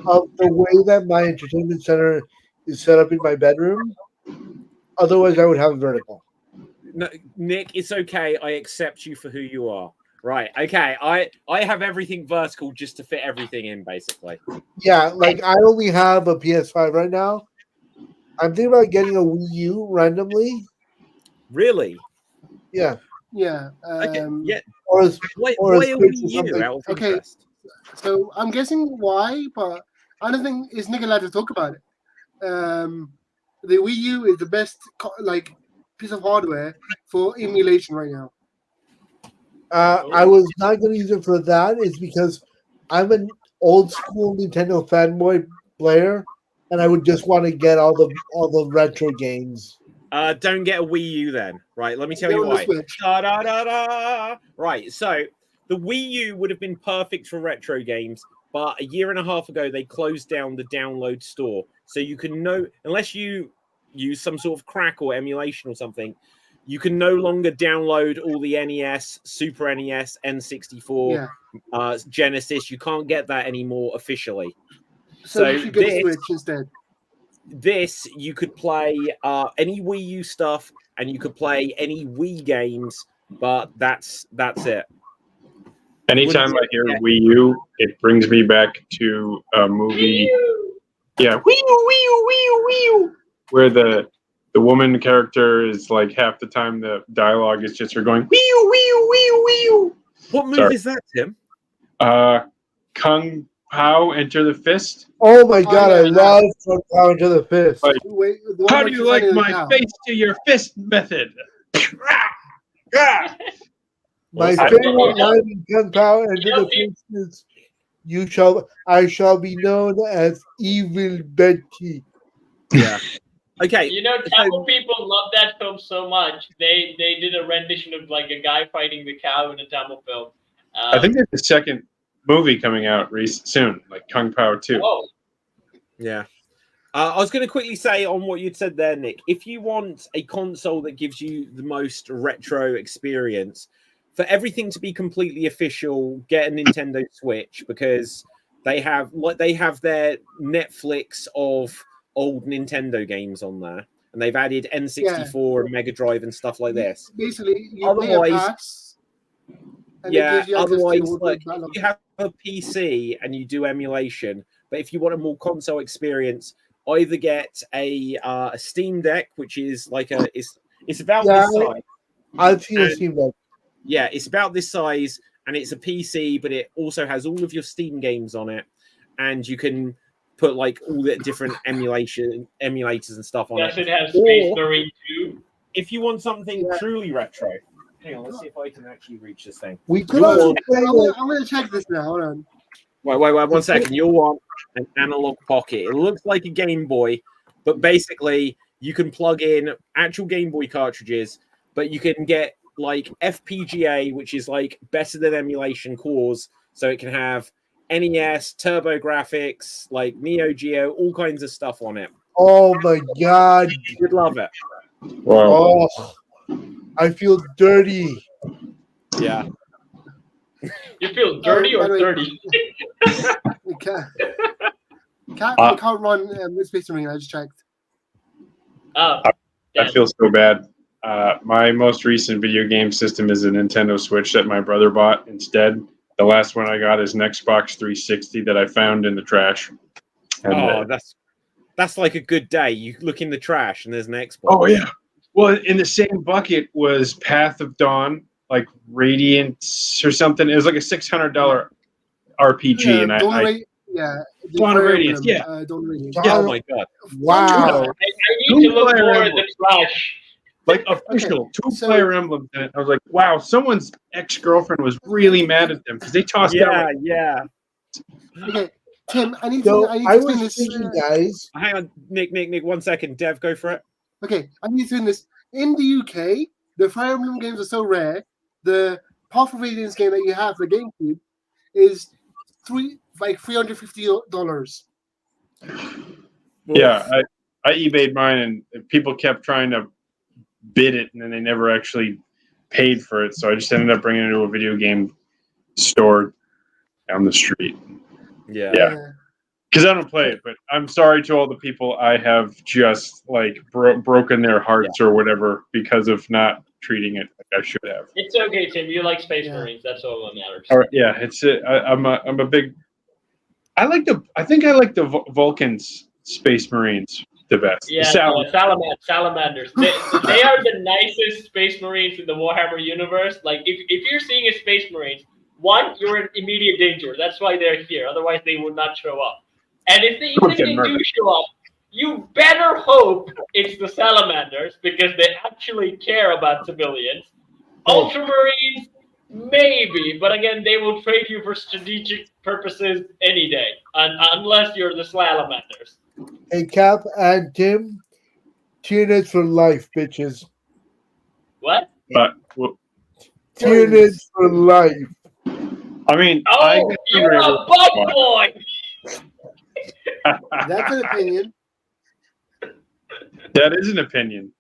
of the way that my entertainment center is set up in my bedroom. Otherwise, I would have vertical. No, Nick, it's okay. I accept you for who you are. Right. Okay. I have everything vertical just to fit everything in, basically. Yeah, like I only have a PS5 right now. I'm thinking about getting a Wii U randomly. Really? Yeah, Yeah. Okay. Yeah. or a, Why or a a Switch Wii or U something. out of Okay. interest? So I'm guessing why, but I don't think is Nick allowed to talk about it. The Wii U is the best piece of hardware for emulation right now. I was not going to use it for that. Is because I'm an old school Nintendo fanboy player, and I would just want to get all the retro games. Don't get a Wii U then. Right. Let me tell Get you on the why. Switch. Da, da, da, da. Right. So the Wii U would have been perfect for retro games, but a year and a half ago they closed down the download store, so you can unless you use some sort of crack or emulation or something, you can no longer download all the NES, Super NES, N64, Yeah. Genesis. You can't get that anymore officially. So you should get a Switch instead. This you could play any Wii U stuff, and you could play any Wii games, but that's it. Anytime I hear Wii U, it brings me back to a movie. Yeah, Wii U, Wii U, Wii U, Wii U, where the woman character is like half the time the dialogue is just her going Wii U, Wii U, Wii U, Wii U. What movie is that, Tim? Kung Pao Enter the Fist. Oh my god, yeah, I love Kung Pao Enter the Fist. Like, Wait, how do you like my face to your fist method? My Awesome. favorite line in Kung Pao Enter the Fist is I shall be known as Evil Betty. Yeah. Okay. You know, Tamil people love that film so much. They did a rendition of like a guy fighting the cow in a Tamil film. I think there's a second movie coming out soon, like Kung Pao 2. Oh. Yeah. I was going to quickly say on what you'd said there, Nick. If you want a console that gives you the most retro experience, for everything to be completely official, get a Nintendo Switch, because they have their Netflix of old Nintendo games on there, and they've added N64 and Mega Drive and stuff like this. Basically, you pay a pass. Otherwise, like, if you have a PC and you do emulation, but if you want a more console experience, either get a Steam Deck, which is like it's about this size. I've seen a Steam Deck. Yeah, it's about this size, and it's a PC, but it also has all of your Steam games on it, and you can put like all the different emulators and stuff on it. Yes, it has Space Marine 2. If you want something truly retro, hang on, let's see if I can actually reach this thing. We could also play. I'm going to check this now. Hold on. Wait, 1 second. You'll want an analog pocket. It looks like a Game Boy, but basically you can plug in actual Game Boy cartridges, but you can get like FPGA, which is like better than emulation cores, so it can have NES, TurboGrafx, like Neo Geo, all kinds of stuff on it. Oh my god. You'd love it. Wow. Oh, I feel dirty. Yeah. You feel dirty or 30? We can't run Space Marine. I just checked. I feel so bad. My most recent video game system is a Nintendo Switch that my brother bought instead. The last one I got is an Xbox 360 that I found in the trash. And, that's like a good day. You look in the trash and there's an Xbox. Oh yeah. Well, in the same bucket was Path of Dawn, like Radiance or something. It was like a $600 RPG, Dawn of Radiance. Dawn of Radiance. Oh my god! Wow. I need to look more at the trash. Like official Fire Emblems in it. I was like, wow, someone's ex-girlfriend was really mad at them because they tossed out. Yeah. Okay, Tim, I need So to I explain was this. thinking, guys. Hang on, Nick, 1 second. Dev, go for it. Okay, I need to explain this. In the UK, the Fire Emblem games are so rare. The Path of Radiance game that you have for GameCube is $350. Yeah, I eBayed mine, and people kept trying to bid it, and then they never actually paid for it. So I just ended up bringing it to a video game store down the street. Yeah. Because I don't play it, but I'm sorry to all the people I have just like broken their hearts or whatever because of not treating it like I should have. It's okay, Tim. You like Space Marines. That's all that matters. All right, yeah, it's I'm a big. I think I like the Vulcans Space Marines the best. Yeah, salamanders. They are the nicest Space Marines in the Warhammer universe. Like, if you're seeing a Space Marines, one, you're in immediate danger. That's why they're here. Otherwise, they would not show up. And even if they do show up, you better hope it's the salamanders because they actually care about civilians. Ultramarines, maybe, but again, they will trade you for strategic purposes any day, unless you're the salamanders. Hey, Cap and Tim, Tyranids for life, bitches. What? But Tyranids for life. I mean, you're a bug boy. That's an opinion. That is an opinion.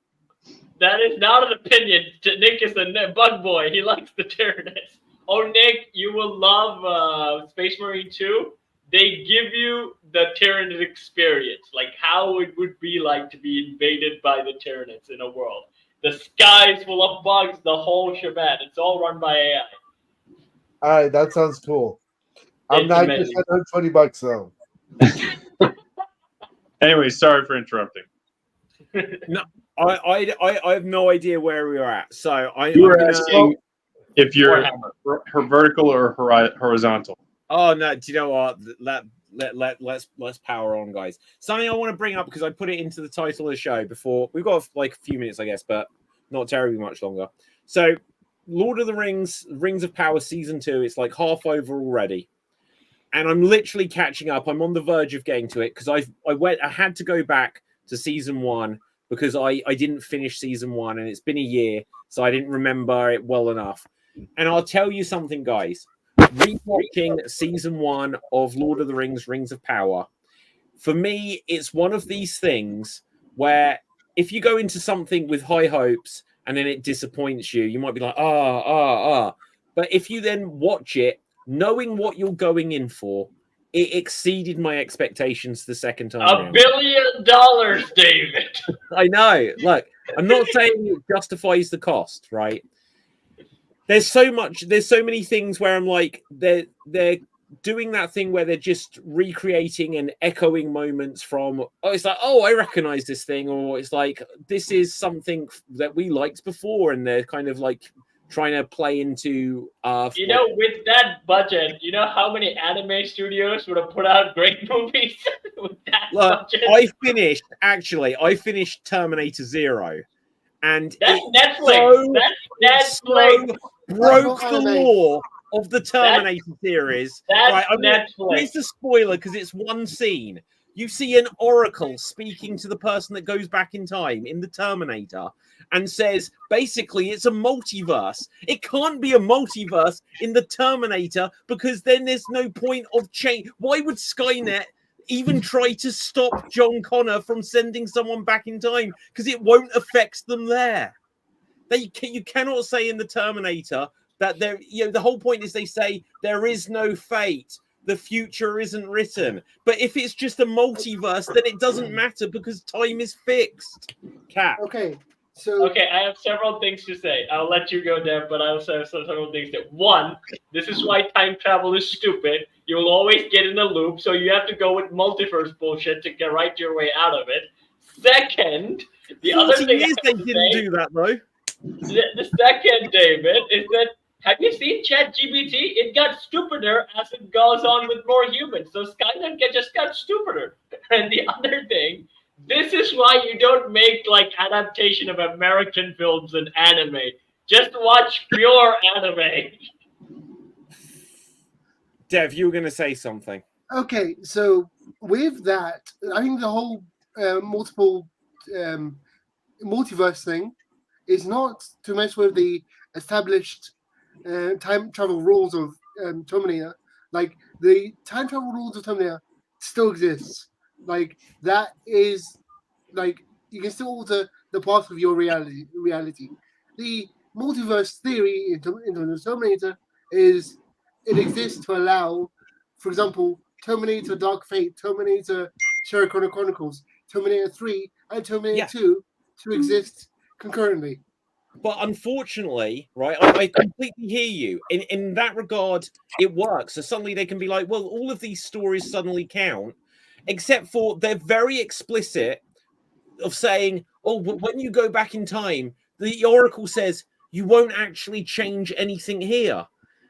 That is not an opinion. Nick is a bug boy. He likes the Tyranids. Oh, Nick, you will love Space Marine 2. They give you the Tyranid experience, like how it would be like to be invaded by the Tyranids in a world. The sky's full of bugs, the whole shebang. It's all run by AI. All right, that sounds cool. I'm not just $120 though. Anyway, sorry for interrupting. No, I have no idea where we are at. So You were asking if you're vertical or horizontal. Oh no! Do you know what? Let's power on, guys. Something I want to bring up because I put it into the title of the show before. We've got like a few minutes, I guess, but not terribly much longer. So, Lord of the Rings, Rings of Power Season 2. It's like half over already, and I'm literally catching up. I'm on the verge of getting to it because I had to go back to Season 1 because I didn't finish Season 1 and it's been a year, so I didn't remember it well enough. And I'll tell you something, guys. Rewatching Season 1 of Lord of the Rings, Rings of Power, for me, it's one of these things where if you go into something with high hopes and then it disappoints you, you might be like, But if you then watch it, knowing what you're going in for, it exceeded my expectations the second time. $1 billion, David. I know. Look, I'm not saying it justifies the cost, right? There's so many things where I'm like, they're doing that thing where they're just recreating and echoing moments from, it's like, I recognize this thing, or it's like, this is something that we liked before, and they're kind of like trying to play into with that budget, you know how many anime studios would have put out great movies with that budget? I finished Terminator 0, and that's Netflix. That's Netflix. Broke the law of the Terminator series. That's Netflix. Here's the spoiler because it's one scene. You see an oracle speaking to the person that goes back in time in the Terminator and says, basically, it's a multiverse. It can't be a multiverse in the Terminator because then there's no point of change. Why would Skynet even try to stop John Connor from sending someone back in time? Because it won't affect them there. You cannot say in the Terminator that there. The whole point is they say there is no fate. The future isn't written. But if it's just a multiverse, then it doesn't matter because time is fixed. Cat. Okay, I have several things to say. I'll let you go, Dev, but I also have several things to. One, this is why time travel is stupid. You'll always get in a loop, so you have to go with multiverse bullshit to get right your way out of it. Second, the other thing they didn't do that though. The second, David, is that have you seen ChatGPT? It got stupider as it goes on with more humans. So Skynet just got stupider. And the other thing, this is why you don't make like adaptation of American films and anime. Just watch pure anime. Dev, you were going to say something. Okay, so with that, I think the whole multiple multiverse thing is not to mess with the established time travel rules of Terminator. Like the time travel rules of Terminator still exists. Like that is like you can still alter the path of your reality. The multiverse theory into Terminator is it exists to allow, for example, Terminator Dark Fate, Terminator Sarah Connor Chronicles, Terminator 3, and Terminator Yeah. 2 to exist concurrently. But unfortunately, right, I completely hear you. In that regard, it works. So suddenly they can be like, well, all of these stories suddenly count, except for they're very explicit of saying, oh, but when you go back in time, the Oracle says you won't actually change anything here.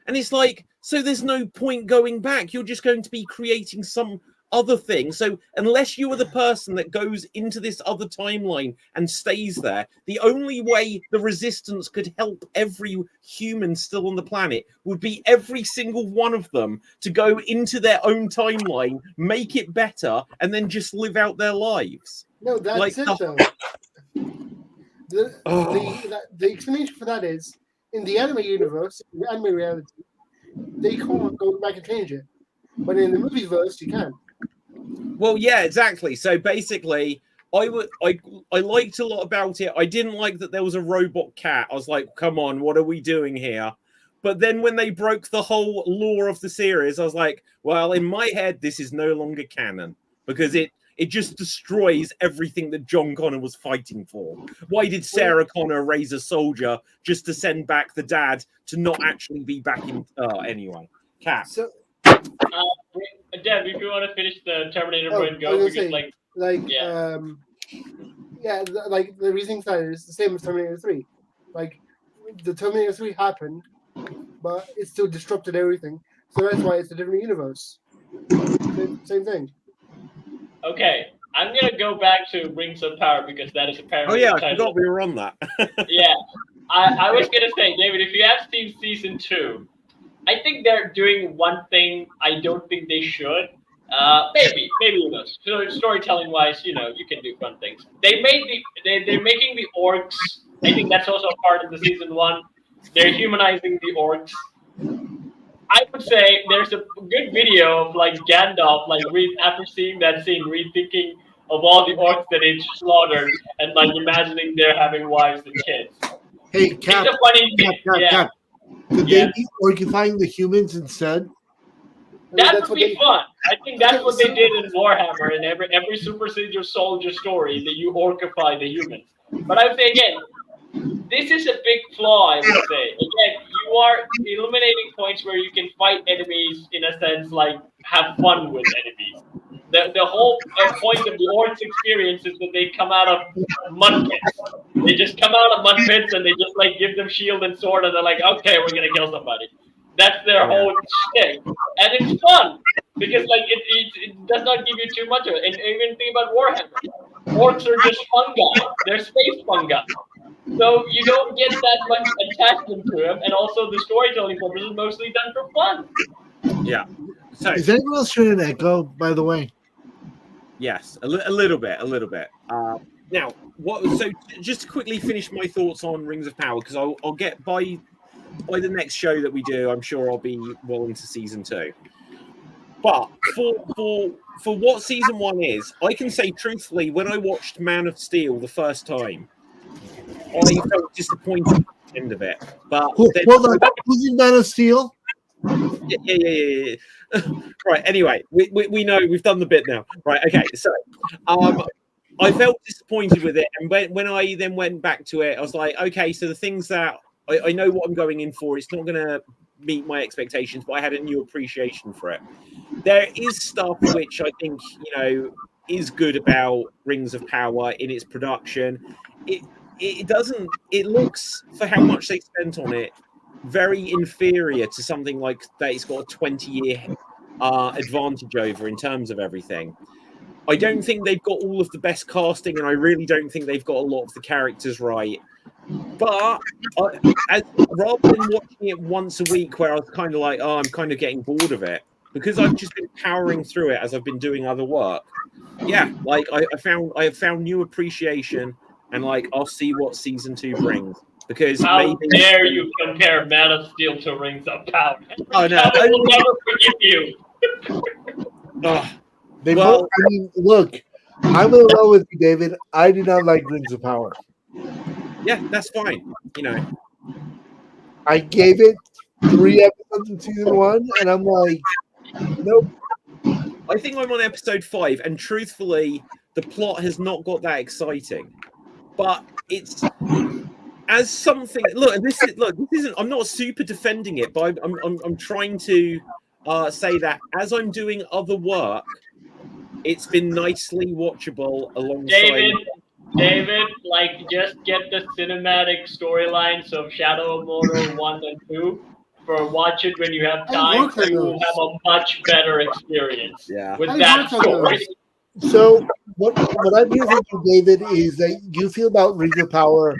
And it's like, so there's no point going back. You're just going to be creating some other thing. So unless you are the person that goes into this other timeline and stays there, the only way the resistance could help every human still on the planet would be every single one of them to go into their own timeline, make it better, and then just live out their lives. No, that's Like it though. The explanation for that is in the anime universe, in the anime reality, they can't go back and change it. But in the movie verse, you can. Well, yeah, exactly. So basically, I liked a lot about it. I didn't like that there was a robot cat. I was like, come on, what are we doing here? But then when they broke the whole lore of the series, I was like, well, in my head, this is no longer canon because it just destroys everything that John Connor was fighting for. Why did Sarah Connor raise a soldier just to send back the dad to not actually be back in? Anyway, Cat. So, Dev, if you want to finish the Terminator point, I was go. gonna Because, say, like the reasoning side is the same as Terminator 3. Like the Terminator 3 happened, but it still disrupted everything. So that's why it's a different universe. Same thing. Okay, I'm gonna go back to Rings of Power because that is apparently. Oh yeah, I forgot we were on that. Yeah, I was gonna say, David, if you have seen season 2, I think they're doing one thing I don't think they should. Maybe who knows? So storytelling wise, you can do fun things. They're making the orcs. I think that's also a part of the season 1. They're humanizing the orcs. I would say there's a good video of like Gandalf, after seeing that scene, rethinking of all the orcs that he slaughtered and like imagining they're having wives and kids. Hey, Cap, it's a funny thing. Cap. Could they be orcifying the humans instead? That would be fun. I think that's what they did in Warhammer. In every Super Soldier story, that you orcify the humans. But I would say again, this is a big flaw, I would say. Again, you are eliminating points where you can fight enemies, in a sense, like have fun with enemies. The whole point of the orcs experience is that they come out of mud pits. They just come out of mud pits and they just like give them shield and sword and they're like, okay, we're gonna kill somebody. That's their whole shtick. And it's fun because like it does not give you too much of it. And even think about Warhammer. Orcs are just fungi. They're space fungi. So you don't get that much attachment to them, and also the storytelling purpose is mostly done for fun. Yeah. So is anyone else hearing an echo, by the way? Yes, a little bit. Now, so just to quickly finish my thoughts on Rings of Power, because I'll get by the next show that we do, I'm sure I'll be well into season 2. But for what season 1 is, I can say truthfully, when I watched Man of Steel the first time, I felt disappointed at the end of it. But hold on, who's in Man of Steel? Yeah. Right. Anyway, we know we've done the bit now. Right. Okay. So, I felt disappointed with it, and when I then went back to it, I was like, okay, so the things that I know what I'm going in for, it's not going to meet my expectations, but I had a new appreciation for it. There is stuff which I think is good about Rings of Power in its production. It looks, for how much they spent on it, very inferior to something like that. It's got a 20-year advantage over in terms of everything. I don't think they've got all of the best casting, and I really don't think they've got a lot of the characters right. But rather than watching it once a week, where I was kind of like, oh, I'm kind of getting bored of it, because I've just been powering through it as I've been doing other work. Yeah, like I have found new appreciation, and like I'll see what season 2 brings. Because How maybe dare you compare Man of Steel to Rings of Power? Oh no! I will never forgive you. They Well- both. I mean, look, I'm in love with you, David. I do not like Rings of Power. Yeah, that's fine. You know, I gave it 3 episodes in season 1, and I'm like, nope. I think I'm on episode 5, and truthfully, the plot has not got that exciting. But it's as something. Look, this isn't. I'm not super defending it, but I'm trying to say that as I'm doing other work, it's been nicely watchable alongside. David, like, just get the cinematic storylines of Shadow of Mordor 1 and 2 for watch it when you have time. You will have a much better experience with that story. So what I'm hearing from you, David, is that you feel about Rings of Power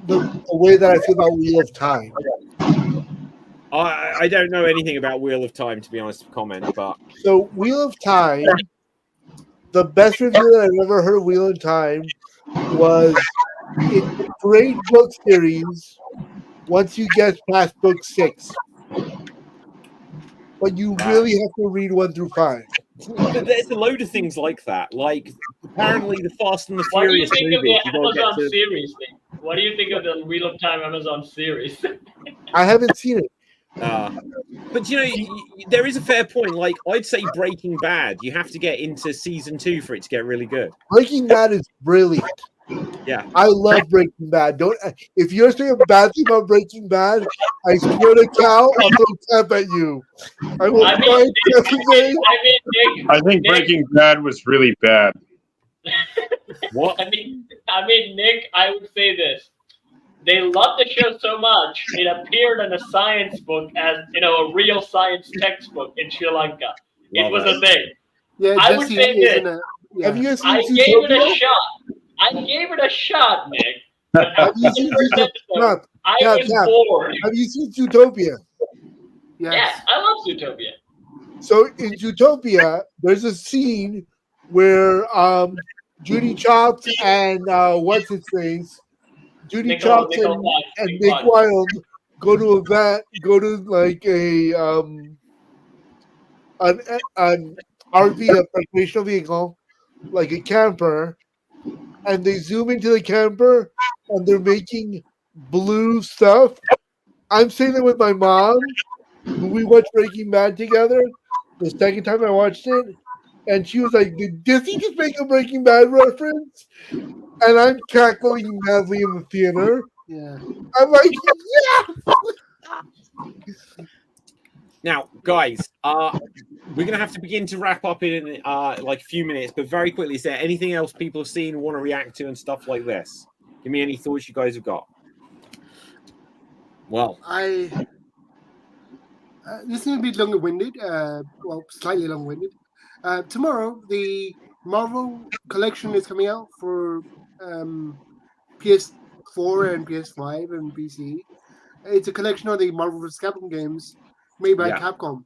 the way that I feel about Wheel of Time. I don't know anything about Wheel of Time, to be honest, to comment, but So Wheel of Time, the best review that I've ever heard of Wheel of Time was it's a great book series once you get past book 6. But you really have to read 1 through 5. There's a load of things like that. Like, apparently the Fast and the What do you Furious think of movies, the you've got to Amazon get to... series thing? What do you think of the Wheel of Time Amazon series? I haven't seen it. But you know, there is a fair point. Like, I'd say Breaking Bad, you have to get into season 2 for it to get really good. Breaking Bad is brilliant. Yeah, I love Breaking Bad. Don't if you're saying a bad thing about Breaking Bad, I swear to cow, I'll throw tap at you. I will find yesterday. I think Breaking Bad was really bad. What? I mean, Nick, I would say this. They loved the show so much, it appeared in a science book as, a real science textbook in Sri Lanka. It was a thing. Yeah, I would say this. Have you guys seen I gave it a shot. I gave it a shot, Nick. But after the first episode, I was bored. Have you seen Zootopia? Yes, I love Zootopia. So in Zootopia, there's a scene where Judy Chops and what's his face? Judy Chops and Nick Wilde go to like an RV, a recreational vehicle, like a camper, and they zoom into the camper and they're making blue stuff. I'm saying that with my mom, when we watched Breaking Bad together, the second time I watched it, and she was like, "Did Disney just make a Breaking Bad reference?" And I'm cackling madly in the theater. Yeah. I'm like, yeah. Now, guys, we're going to have to begin to wrap up in like a few minutes, but very quickly, is there anything else people have seen and want to react to and stuff like this? Give me any thoughts you guys have got. Well, this is going to be longer-winded, slightly long-winded. Tomorrow, the Marvel collection is coming out for PS4 and PS5 and PC. It's a collection of the Marvel vs. Capcom games made by Capcom.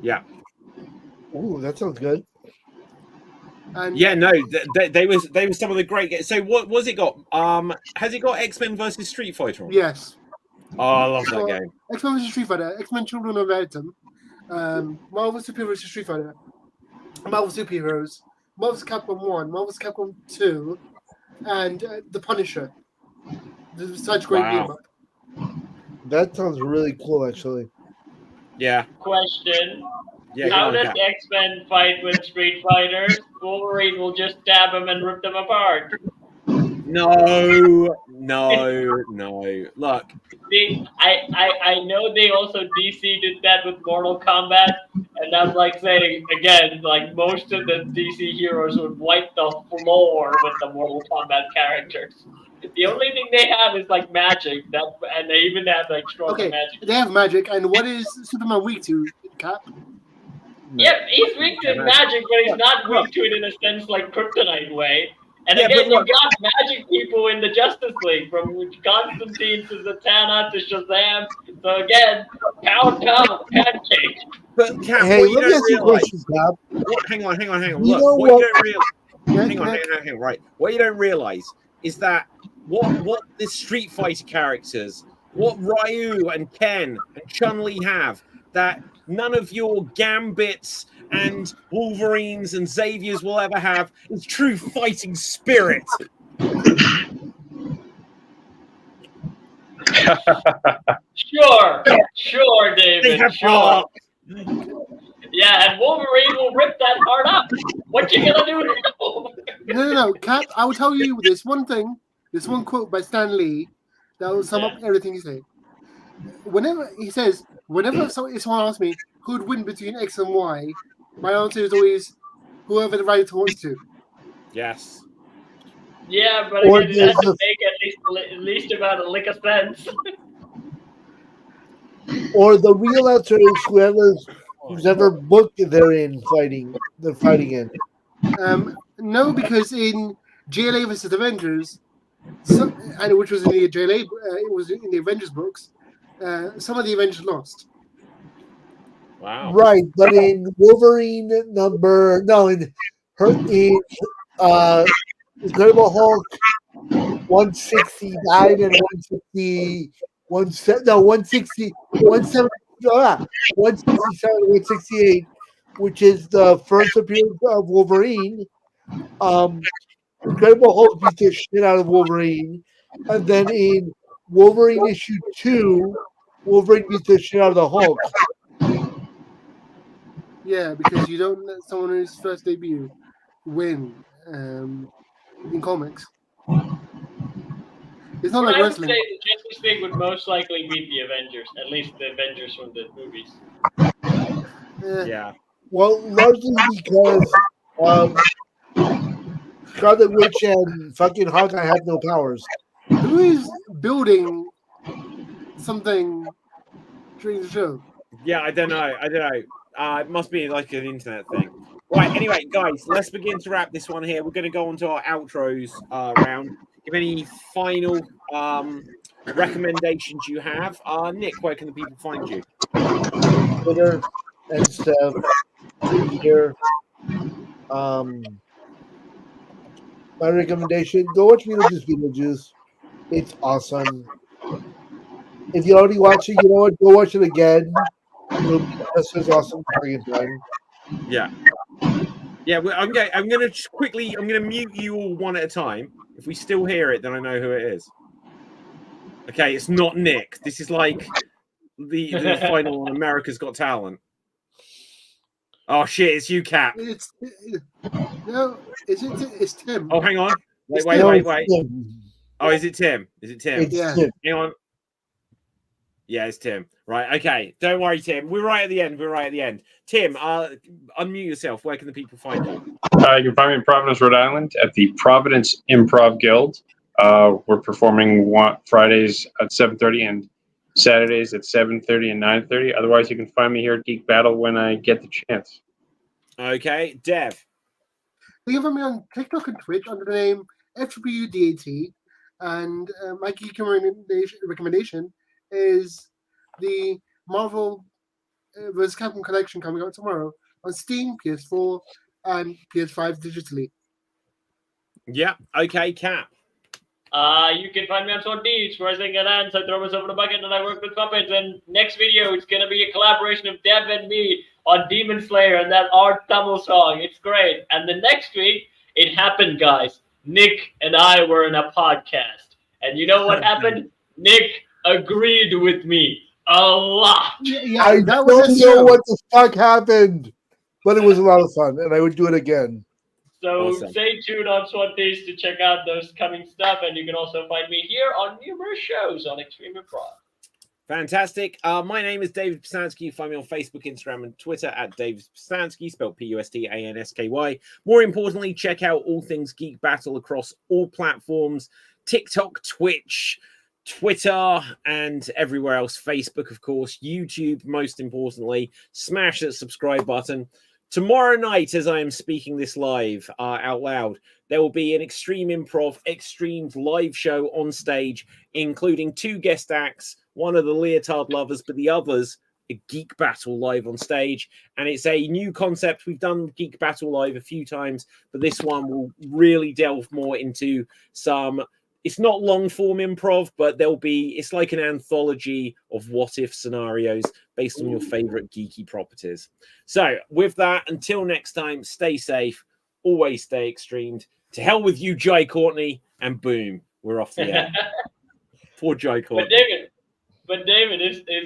Yeah. Ooh, that sounds good. And yeah, no, they were some of the great games. So what was it got? Has it got X-Men versus Street Fighter on it? Yes. Oh, I love that game. X-Men vs. Street Fighter, X-Men Children of Atom, Marvel Super vs. Street Fighter, Marvel Superheroes, Marvel vs. Capcom 1, Marvel vs. Capcom 2, and The Punisher. This is such great game. That sounds really cool, actually. Yeah. Question. Yeah, how does X-Men fight with Street Fighters? Wolverine will just stab them and rip them apart. No. Look. I know they also DC did that with Mortal Kombat, and I'm like saying again, like most of the DC heroes would wipe the floor with the Mortal Kombat characters. The only thing they have is like magic, and they even have like strong magic. They have magic, and what is Superman weak to, Cap? Yep, he's weak to magic, but he's not weak to it in a sense like Kryptonite way. And Yeah, again, but you look- got magic people in the Justice League, from Constantine to Zatanna to Shazam. So again, pound, pancake. But Cap, Hey, what you let me don't ask you a realize. question, Cap. Hang on. You Look, know what you what? don't realize. Yeah, Hang on. Right. What you don't realize is that what the Street Fighter characters, what Ryu and Ken and Chun-Li have, that none of your Gambits and Wolverines and Xaviers will ever have, is true fighting spirit. Sure, They David, have sure. heart. Yeah, and Wolverine will rip that heart up. What you gonna do now? No, Cap. I will tell you this one thing. This one quote by Stan Lee that will sum up everything he said. Whenever someone asks me who'd win between X and Y, my answer is always whoever the writer wants to. Yes. Yeah, but Or again, it has there's to make at least about a lick of sense. Or the real answer is who's ever booked they're fighting in. No, because in JLA vs Avengers, which was in the JLA, it was in the Avengers books. Some of the Avengers lost. Wow. Right, but in Wolverine in Incredible Hulk 169 and 160 160 170 167 168, which is the first appearance of Wolverine. Incredible Hulk beat the shit out of Wolverine, and then in Wolverine issue 2, Wolverine beats the shit out of the Hulk. Yeah, because you don't let someone whose first debut win in comics. It's not But like I would wrestling. say the Justice League would most likely beat the Avengers, at least the Avengers from the movies. Yeah. Well, largely because Scarlet Witch and fucking Hawkeye have no powers. Who is building something during the show? Yeah, I don't know. It must be like an internet thing. Right, anyway, guys, let's begin to wrap this one here. We're going to go on to our outros round. Give any final recommendations you have. Nick, where can the people find you? Twitter and stuff here. My recommendation: go watch Beetlejuice. It's awesome. If you already watched it, you know what? Go watch it again. It'll be just as awesome the second time. Yeah. Yeah, I'm going to mute you all one at a time. If we still hear it, then I know who it is. Okay, it's not Nick. This is like the final on America's Got Talent. Oh shit, it's you, Cap. It's Tim. Oh, hang on. Wait. Oh, is it Tim? It's Yeah. Tim. Hang on. Yeah, it's Tim. Right, okay. Don't worry, Tim. We're right at the end. Tim, unmute yourself. Where can the people find you? You can find me in Providence, Rhode Island at the Providence Improv Guild. We're performing Fridays at 7:30 and Saturdays at 7:30 and 9:30. Otherwise, you can find me here at Geek Battle when I get the chance. Okay, Dev. You can find me on TikTok and Twitch under the name FWDAT, and my geek recommendation is the Marvel vs. Capcom collection coming out tomorrow on Steam, PS4, and PS5 digitally. Yeah, okay, Cap. You can find me on Sword Deeds, where I sing and dance, I throw myself in a bucket, and I work with puppets. And next video, it's going to be a collaboration of Dev and me on Demon Slayer and that Art Tamil song. It's great. And the next week, it happened, guys. Nick and I were in a podcast. And you know what happened? Nick agreed with me a lot. Yeah, I that was don't a know show. what the fuck happened, but it was a lot of fun, and I would do it again. So Awesome. stay tuned on SWAT Days to check out those coming stuff, and you can also find me here on numerous shows on Extreme Improv. Fantastic. My name is David Pisansky. You find me on Facebook, Instagram, and Twitter at David Pisansky, spelled Pustansky. More importantly, check out all things Geek Battle across all platforms: TikTok, Twitch, Twitter, and everywhere else. Facebook, of course, YouTube, most importantly. Smash that subscribe button. Tomorrow night, as I am speaking this live out loud, there will be an Extreme Improv Extremes live show on stage, including 2 guest acts, one of the Leotard Lovers, but the others, a Geek Battle live on stage. And it's a new concept. We've done Geek Battle live a few times, but this one will really delve more into some... It's not long form improv, but it's like an anthology of what if scenarios based on your favorite geeky properties. So with that, until next time, stay safe, always stay extremed. To hell with you, Jai Courtney, and boom, we're off the air. Poor Jai Courtney. But David, it's